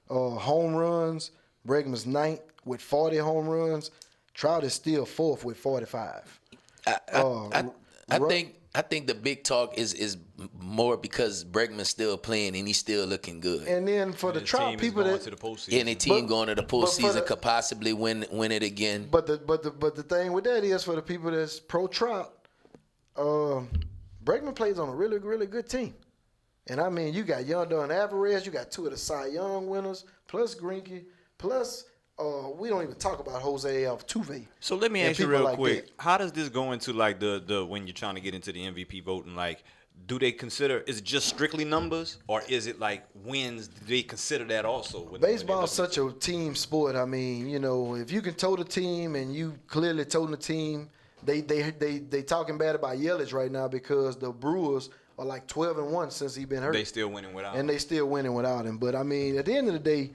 Home runs, Bregman's ninth with 40 home runs. Trout is still fourth with 45. I think the big talk is more because Bregman's still playing and he's still looking good. And then for the Trout people going that to the postseason. Any team going to the postseason the- could possibly win it again. But the thing with that is for the people that's pro Trout, Bregman plays on a really, really good team. And I mean, you got Yonder and Alvarez, you got 2 of the Cy Young winners, plus Greinke, plus we don't even talk about Jose Altuve. So let me and ask you people real like quick. that. How does this go into like the when you're trying to get into the MVP voting? Like, do they consider, is it just strictly numbers, or is it like wins? Do they consider that also? When Baseball is they're looking? such a team sport. I mean, if you can toe the team and you clearly toting the team, they talking bad about Yelich right now because the Brewers are like 12-1 since he's been hurt. They still winning without. And they still winning without him. But, I mean, at the end of the day,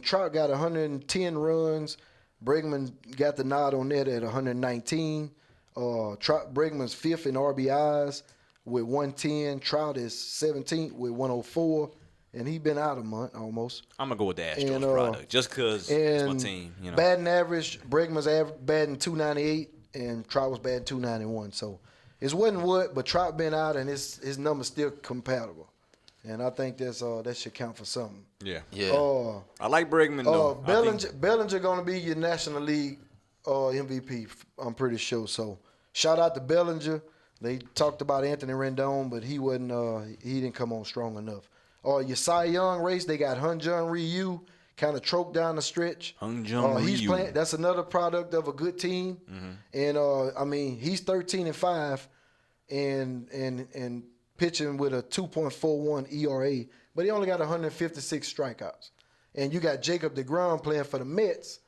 Trout got 110 runs. Bregman got the nod on that at 119. Bregman's fifth in RBIs with 110. Trout is 17th with 104. And he been out a month almost. I'm gonna go with the Astros And, product just because it's my And team. batting average, Bregman's batting 298 and Trout was batting 291. So it wasn't what, but Trout been out and his numbers still compatible. And I think that should count for something. Yeah. I like Bregman though. Bellinger going to be your National League MVP, I'm pretty sure. So shout out to Bellinger. They talked about Anthony Rendon, but he wasn't. He didn't come on strong enough. Your Cy Young race, they got Hyun-Jin Ryu, kind of choked down the stretch. Hyun-Jin He's Ryu. playing. That's another product of a good team. And he's 13-5, and pitching with a 2.41 ERA, but he only got 156 strikeouts. And you got Jacob deGrom playing for the Mets,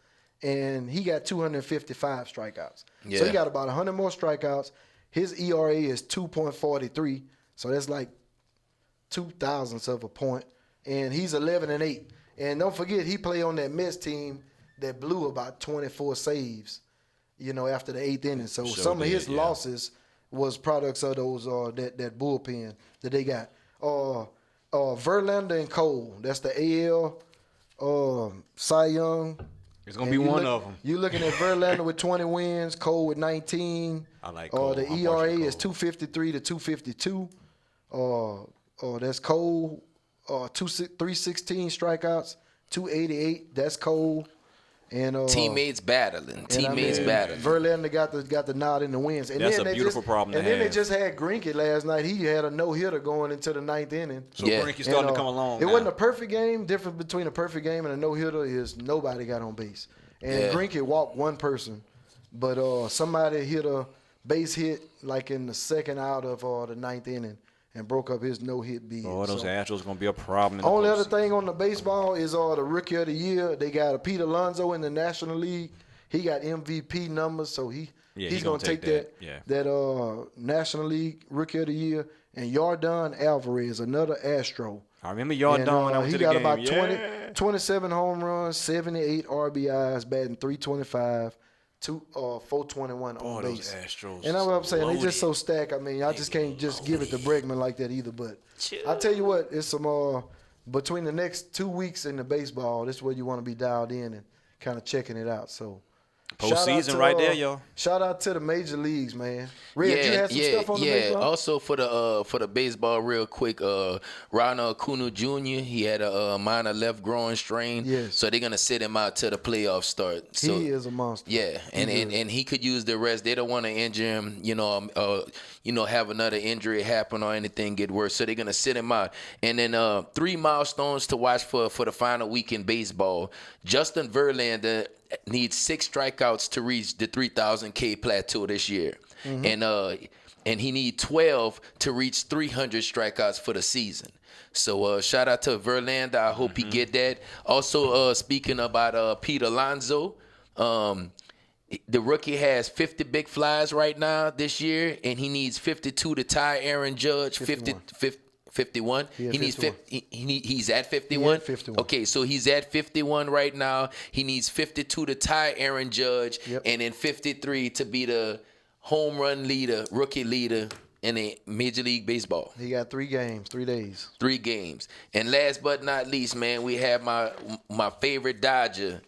and he got 255 strikeouts. So he got about 100 more strikeouts. His ERA is 2.43, so that's like 0.02 of a point. And he's 11-8. And don't forget, he played on that Mets team that blew about 24 saves, after the 8th inning. So some of his losses was products of those that bullpen that they got. Verlander and Cole, that's the AL Cy Young. It's going to be one of them. You're looking at Verlander with 20 wins, Cole with 19. I like Cole. The ERA is 253 to 252. That's Cole. 316 strikeouts, 288. That's Cole. And teammates battling. Battling. Verlander got the nod in the wins. And that's then a beautiful problem to have. And then they just had Greinke last night. He had a no-hitter going into the 9th inning. So Greinke's starting to come along. It wasn't a perfect game. Difference between a perfect game and a no-hitter is nobody got on base. And Greinke walked one person, but somebody hit a base hit like in the second out of the 9th inning and broke up his no-hit bid. Those Astros going to be a problem. Only other thing on the baseball is the Rookie of the Year. They got a Pete Alonso in the National League. He got MVP numbers, so he's going to take that National League Rookie of the Year. And Yordan Alvarez, another Astro. I remember Yordan. He got about 27 home runs, 78 RBIs, batting .325. 421 on base. Those Astros. And that's what I'm saying. They just so stacked. I mean, I just can't just give it to Bregman like that either. But I tell you what, it's some between the next 2 weeks in the baseball, this is where you want to be dialed in and kind of checking it out. So postseason right there, y'all. Shout out to the major leagues, man. Red, you had some stuff on the baseball? Also for the baseball, real quick, Ronald Acuna Jr., he had a minor left groin strain. Yes. So they're gonna sit him out till the playoffs start. So, he is a monster. Yeah, and he could use the rest. They don't want to injure him, have another injury happen or anything get worse. So they're gonna sit him out. And then 3 milestones to watch for the final week in baseball. Justin Verlander needs 6 strikeouts to reach the 3,000 K plateau this year, and he needs 12 to reach 300 strikeouts for the season. So shout out to Verlander. I hope he get that. Also, speaking about Pete Alonso, the rookie has 50 big flies right now this year, and he needs 52 to tie Aaron Judge. 51. He needs 50. He's at 51. 51. Okay, so he's at 51 right now. He needs 52 to tie Aaron Judge, and then 53 to be the home run leader, rookie leader in the Major League Baseball. He got 3 games, 3 days. 3 games. And last but not least, man, we have my favorite Dodger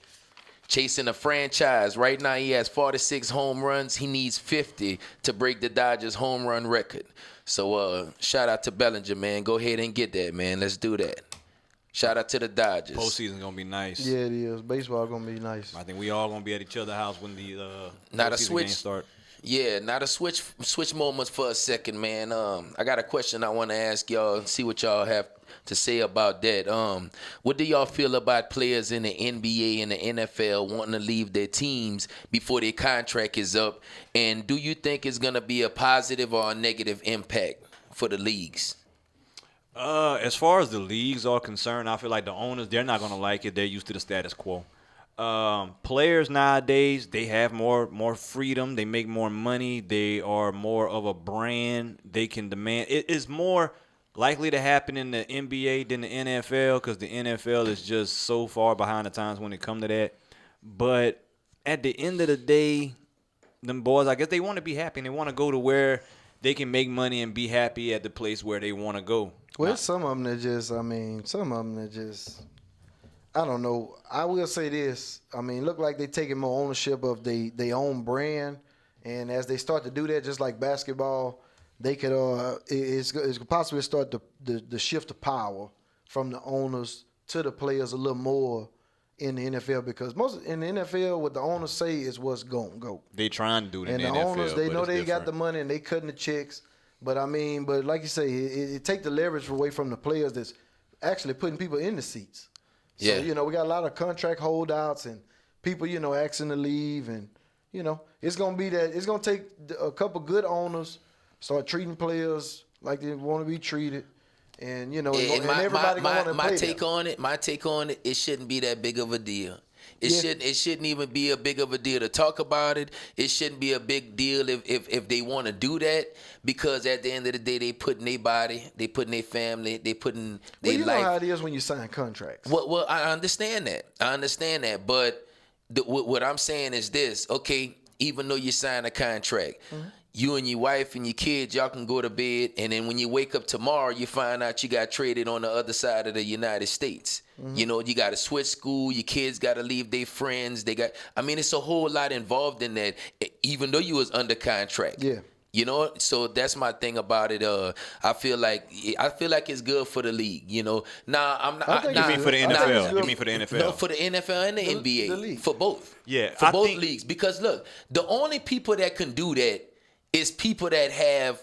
chasing a franchise. Right now, he has 46 home runs. He needs 50 to break the Dodgers' home run record. So shout out to Bellinger, man. Go ahead and get that, man. Let's do that. Shout out to the Dodgers. Postseason going to be nice. Yeah, it is. Baseball going to be nice. I think we all going to be at each other's house when the postseason games start. Yeah, now to switch moments for a second, man. I got a question I want to ask y'all and see what y'all have to say about that. What do y'all feel about players in the NBA and the NFL wanting to leave their teams before their contract is up? And do you think it's going to be a positive or a negative impact for the leagues? As far as the leagues are concerned, I feel like the owners, they're not going to like it. They're used to the status quo. Players nowadays, they have more freedom. They make more money. They are more of a brand. They can demand. It is more likely to happen in the NBA than the NFL because the NFL is just so far behind the times when it comes to that. But at the end of the day, them boys, I guess they want to be happy and they want to go to where they can make money and be happy at the place where they want to go. Well, some of them that just, I don't know. I will say this. I mean, look like they taking more ownership of their own brand. And as they start to do that, just like basketball, they could it's possibly start the shift of power from the owners to the players a little more in the NFL because most in the NFL what the owners say is what's going to go. They trying to do it in the NFL. And the owners, they know they got the money and they cutting the checks. But I mean, like you say, it take the leverage away from the players that's actually putting people in the seats. So, yeah. We got a lot of contract holdouts and people, asking to leave. And, it's going to be that. It's going to take a couple good owners start treating players like they want to be treated. And, and everybody going to want to play My take on it, it shouldn't be that big of a deal. It shouldn't even be a big of a deal to talk about it. It shouldn't be a big deal if they want to do that, because at the end of the day, they putting their body, they putting their family, they putting their you life. know how it is when you sign contracts. Well, I understand that. But what I'm saying is this: okay, even though you sign a contract, you and your wife and your kids, y'all can go to bed, and then when you wake up tomorrow, you find out you got traded on the other side of the United States. You know, you got to switch school. Your kids got to leave their friends. It's a whole lot involved in that, even though you was under contract. Yeah. You know, so that's my thing about it. I feel like it's good for the league. You know, I'm not. You mean for the NFL? You mean for the NFL? No, for the NFL and the NBA. the league. For both. Yeah, for I both think- leagues. Because look, the only people that can do that is people that have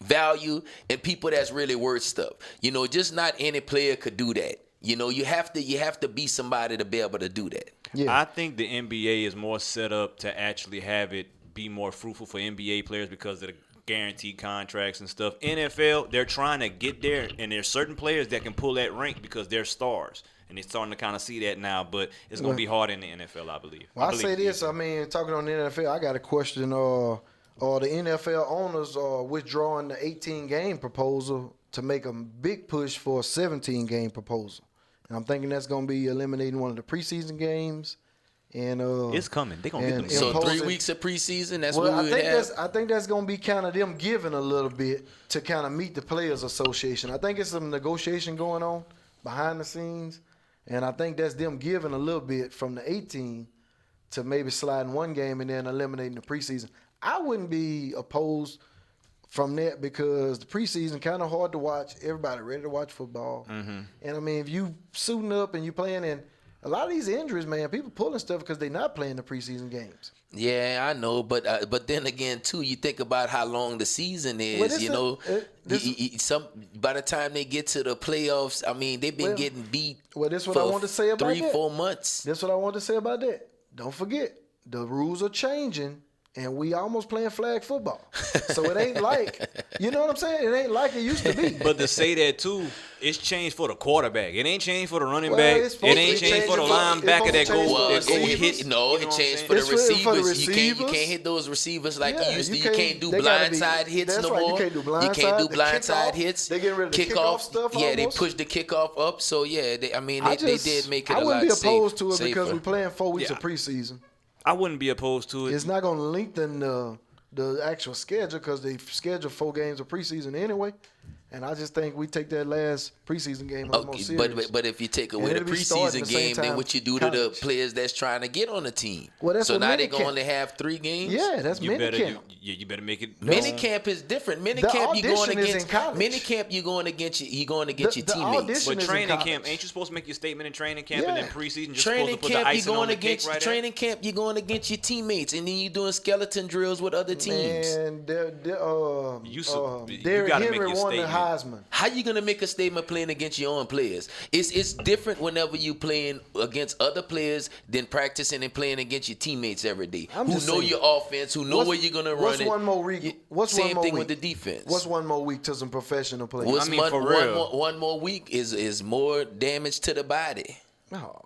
value and people that's really worth stuff. You know, just not any player could do that. You know, you have to be somebody to be able to do that. Yeah. I think the NBA is more set up to actually have it be more fruitful for NBA players because of the guaranteed contracts and stuff. NFL, they're trying to get there, and there's certain players that can pull that rank because they're stars. And they're starting to kind of see that now, but it's going to be hard in the NFL, I believe. Well, I say this. I mean, talking on the NFL, I got a question. The NFL owners are withdrawing the 18-game proposal to make a big push for a 17-game proposal. And I'm thinking that's going to be eliminating one of the preseason games. And it's coming. They're going to get them. So imposing- 3 weeks of preseason, that's Well, what we would have. I think that's going to be kind of them giving a little bit to kind of meet the Players Association. I think it's some negotiation going on behind the scenes, and I think that's them giving a little bit from the 18 to maybe sliding one game and then eliminating the preseason. I wouldn't be opposed from that because the preseason kind of hard to watch. Everybody ready to watch football. And, I mean, if you suiting up and you playing in a lot of these injuries, man, people pulling stuff because they're not playing the preseason games. Yeah, I know, but then again, too, you think about how long the season is. Well, some by the time they get to the playoffs, I mean, they've been getting beat. Well, that's what I wanted to say about 3-4 months. That's what I wanted to say about that. Don't forget, the rules are changing, and we almost playing flag football. So it ain't like, you know what I'm saying? It ain't like it used to be. But to say that, too, it's changed for the quarterback. It ain't changed for the running Well, back. it's It supposed ain't to changed for the change it for- linebacker that it's supposed go to change for the hit. receivers. You know It what I'm changed saying? for the It's for the receivers. You can't receivers. hit those receivers like Yeah, you used to. you You can't do they gotta be- blindside hits that's no right, you more. can't do You can't do blindside. The blindside kickoff, hits. they getting rid of the kickoff stuff Yeah, almost. they pushed the kickoff up. So yeah, they did make it I a lot wouldn't be opposed to it safer. because we're playing 4 weeks Yeah. of preseason. I wouldn't be opposed to it. It's not going to lengthen the actual schedule because they schedule 4 games of preseason anyway. And I just think we take that last preseason game a little more Okay, serious. but if you take away And the it'll be starting preseason the same game, then time what you do to the college. players that's trying to get on the team? Well, that's so what now they minicamp- gonna only have 3 games. Yeah, that's You better, minicamp. you better make it. Minicamp is different. Minicamp you going audition is in against. college. Minicamp you going against your teammates. audition But is in training college. camp, ain't you supposed to make your statement in training camp and then Yeah. preseason? Just Training supposed to put the camp you icing on going the cake against right there? training camp you going against your teammates, and then you doing skeleton drills with other teams. And You Derrick gotta make Henry your won the statement. Heisman. How you gonna make a statement playing against your own players? It's different whenever you playing against other players than practicing and playing against your teammates every day. I'm Who just know saying. your offense, who know What's- where you're gonna run what's it. one more week? What's Same one more thing week? with the defense. What's one more week to some professional players? What's I mean, for one real. one more week is more damage to the body. Oh.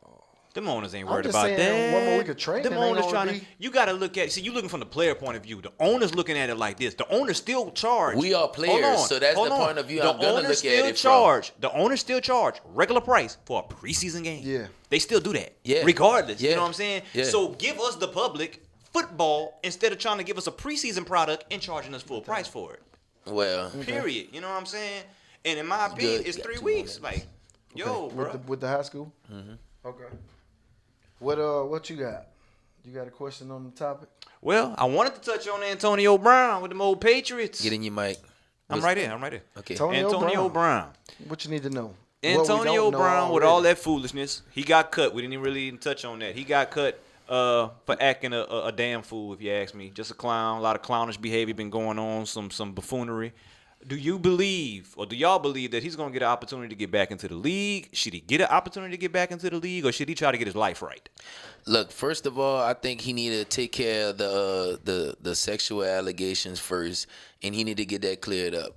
Them owners ain't I'm worried just about saying, that. one more week of training Them ain't owners gonna trying to. be- You got to look at. See, you looking from the player point of view. The owner's looking at it like this. The owner's still charged. We are players, Hold on, so that's hold the on. point of view The I'm gonna owner's look at still it from. charged. The owner's still charged regular price for a preseason game. Yeah. They still do that. Yeah. Regardless. Yeah. You know what I'm saying? Yeah. So give us the public football instead of trying to give us a preseason product and charging us full price for it. Well, Period. You know what I'm saying? And in my opinion, Good. it's Got 3 2 weeks. more Like, yo, bro. With the high school? Mm-hmm. Okay. What you got? You got a question on the topic? Well, I wanted to touch on Antonio Brown with them old Patriots. get in your mic. I'm right here. I'm right here. Okay. Antonio Brown. What you need to know? Antonio Brown, with all that foolishness, he got cut. We didn't even really touch on that. He got cut for acting a damn fool, if you ask me. Just a clown. A lot of clownish behavior been going on. Some buffoonery. Do you believe, or do y'all believe that he's going to get an opportunity to get back into the league? Should he get an opportunity to get back into the league, or should he try to get his life right? Look, first of all, I think he need to take care of the sexual allegations first, and he need to get that cleared up.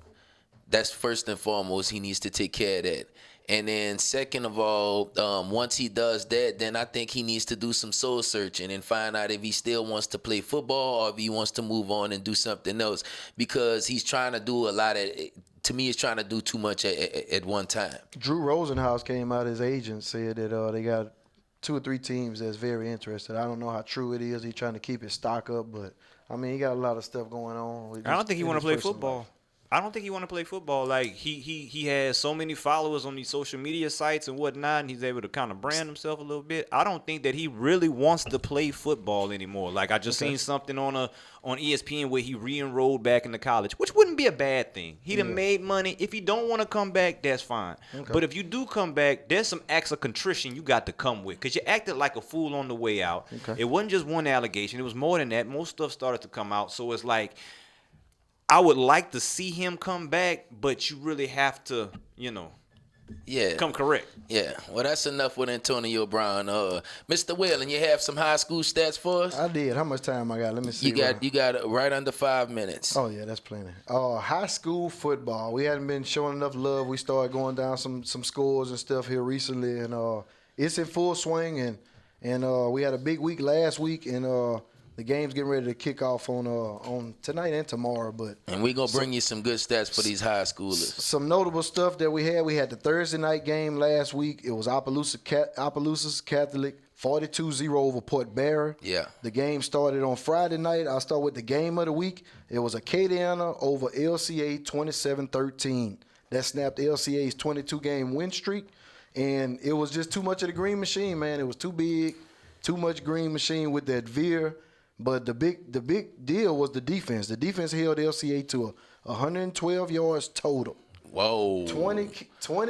That's first and foremost. He needs to take care of that. And then second of all, once he does that, then I think he needs to do some soul searching and find out if he still wants to play football or if he wants to move on and do something else, because he's trying to do a lot of. To me, he's trying to do too much at one time. Drew Rosenhaus came out, his agent said that they got 2 or 3 teams that's very interested. I don't know how true it is. He's trying to keep his stock up, but I mean, he got a lot of stuff going on. I don't think he want to play football. I don't think he want to play football. Like he has so many followers on these social media sites and whatnot, and he's able to kind of brand himself a little bit. I don't think that he really wants to play football anymore. Like I just seen something on ESPN where he re-enrolled back into college, which wouldn't be a bad thing. He done made money. If he don't want to come back, that's fine. Okay. But if you do come back, there's some acts of contrition you got to come with, because you acted like a fool on the way out. Okay. It wasn't just one allegation. It was more than that. Most stuff started to come out. So it's like, I would like to see him come back, but you really have to, come correct. Yeah. Well, that's enough with Antonio Brown. Mr. Whalen, you have some high school stats for us? I did. How much time I got? Let me see. You got right under 5 minutes. Oh yeah, that's plenty. High school football. We hadn't been showing enough love. We started going down some scores and stuff here recently, and it's in full swing. And we had a big week last week, and the game's getting ready to kick off on tonight and tomorrow. And we're going to bring you some good stats for these high schoolers. Some notable stuff that we had the Thursday night game last week. It was Opelousas Catholic 42-0 over Port Barre. Yeah. The game started on Friday night. I'll start with the game of the week. It was Acadiana over LCA 27-13. That snapped LCA's 22-game win streak. And it was just too much of the green machine, man. It was too big, too much green machine with that veer. But the big deal was the defense. The defense held LCA to 112 yards total. Whoa. 20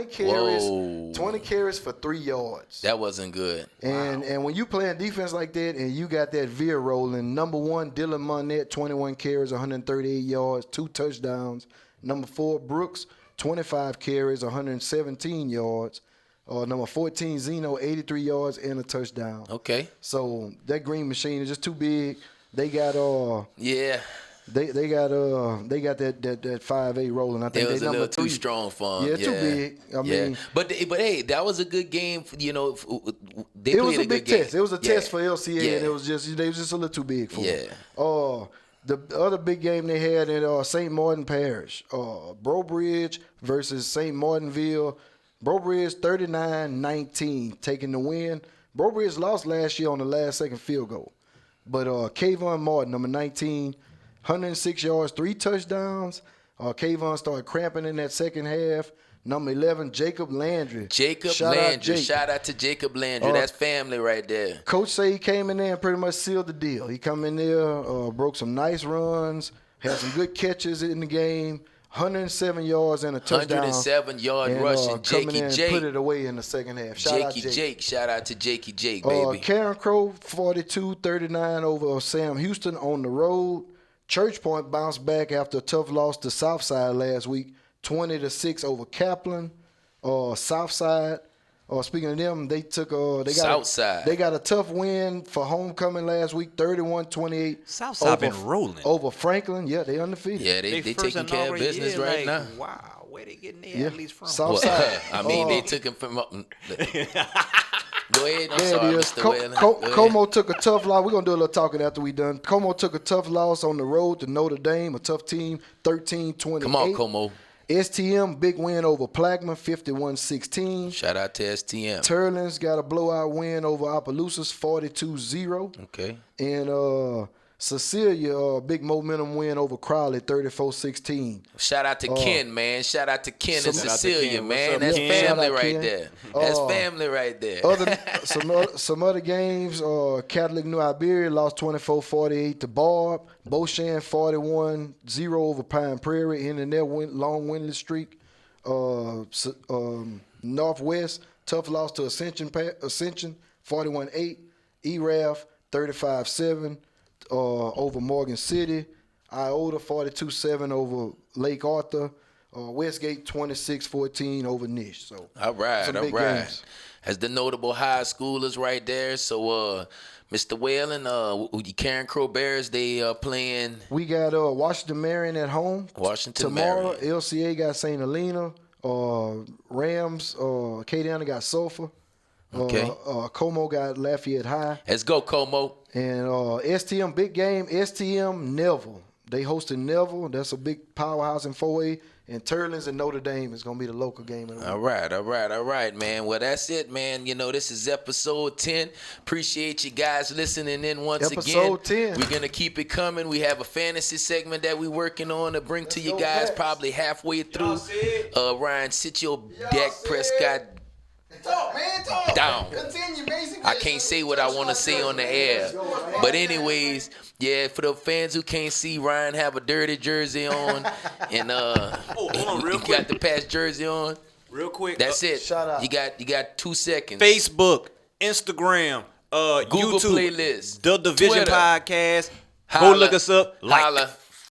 carries, Whoa. 20 carries for 3 yards. That wasn't good. And when you playing defense like that and you got that veer rolling, number 1, Dylan Monette, 21 carries, 138 yards, 2 touchdowns. Number 4, Brooks, 25 carries, 117 yards. Number 14, Zeno, 83 yards and a touchdown. Okay. So that green machine is just too big. They got yeah. They got that 5A rolling. I think it was they a number little 3. too strong for them. Yeah, too big. I mean, but hey, that was a good game. They it was a big test. It was a test for LCA, and they was just a little too big for them. The other big game they had in St. Martin Parish, Brobridge versus St. Martinville. Brobridge 39-19 taking the win. Brobridge lost last year on the last-second field goal. But Kayvon Martin, number 19, 106 yards, 3 touchdowns. Kayvon started cramping in that second half. Number 11, Jacob Landry. Shout out to Jacob Landry. That's family right there. Coach say he came in there and pretty much sealed the deal. He come in there, broke some nice runs, had some good catches in the game. 107 yards and a touchdown. 107-yard rushing. Jakey Jake. Put it away in the second half. Shout out to Jakey Jake, baby. Karen Crow, 42-39 over Sam Houston on the road. Church Point bounced back after a tough loss to Southside last week, 20-6 over Kaplan. Southside. Speaking of them, they got a tough win for homecoming last week, 31-28. Southside been rolling over Franklin. Yeah, they undefeated. Yeah, they taking care of business right now. Wow, where they getting their athletes from? Southside. They took him from. Go ahead. I'm sorry, Mr. Whalen. Como took a tough loss. We're gonna do a little talking after we done. Como took a tough loss on the road to Notre Dame, a tough team, 13-28. Come on, Como. STM, big win over Plaquemine, 51-16. Shout out to STM. Turlins got a blowout win over Opelousas, 42-0. Okay. And Cecilia, big momentum win over Crowley, 34-16. Shout out to Ken, man. Shout out to Ken and Cecilia, man. That's Ken? family right there. That's family right there. Some other games, Catholic New Iberia lost 24-48 to Barb. Beauchamp 41-0 over Pine Prairie, ending their long winless streak. Northwest, tough loss to Ascension 41-8. ERAF 35-7 over Morgan City. Iota 42-7 over Lake Arthur. Westgate 26-14 over Nish. So all right. games. As the notable high schoolers right there. So Mr. Whalen, Karen Crow Bears, they playing. We got Washington Marion at home. Washington tomorrow. Marion. LCA got St. Helena. Rams, Acadiana got Sulphur. Okay. Como got Lafayette High. Let's go, Como. And STM, big game, STM Neville. They hosted Neville. That's a big powerhouse in 4A. And Turlins and Notre Dame is going to be the local game. All right, man. Well, that's it, man. You know, this is episode 10. Appreciate you guys listening in once again. Episode 10. We're going to keep it coming. We have a fantasy segment that we're working on to bring to you guys probably halfway through. Ryan, sit your Dak Prescott Talk, man, talk. down. Continue, basically. I can't say what I want to say on the air. But anyways, yeah, for the fans who can't see, Ryan have a dirty jersey on. And hold on, real you quick. got the patch jersey on. Real quick. That's it. Shout out. You got 2 seconds. Facebook, Instagram, Google YouTube, playlist, The Division Twitter. Podcast. Holla. Go look us up. Like. Holla.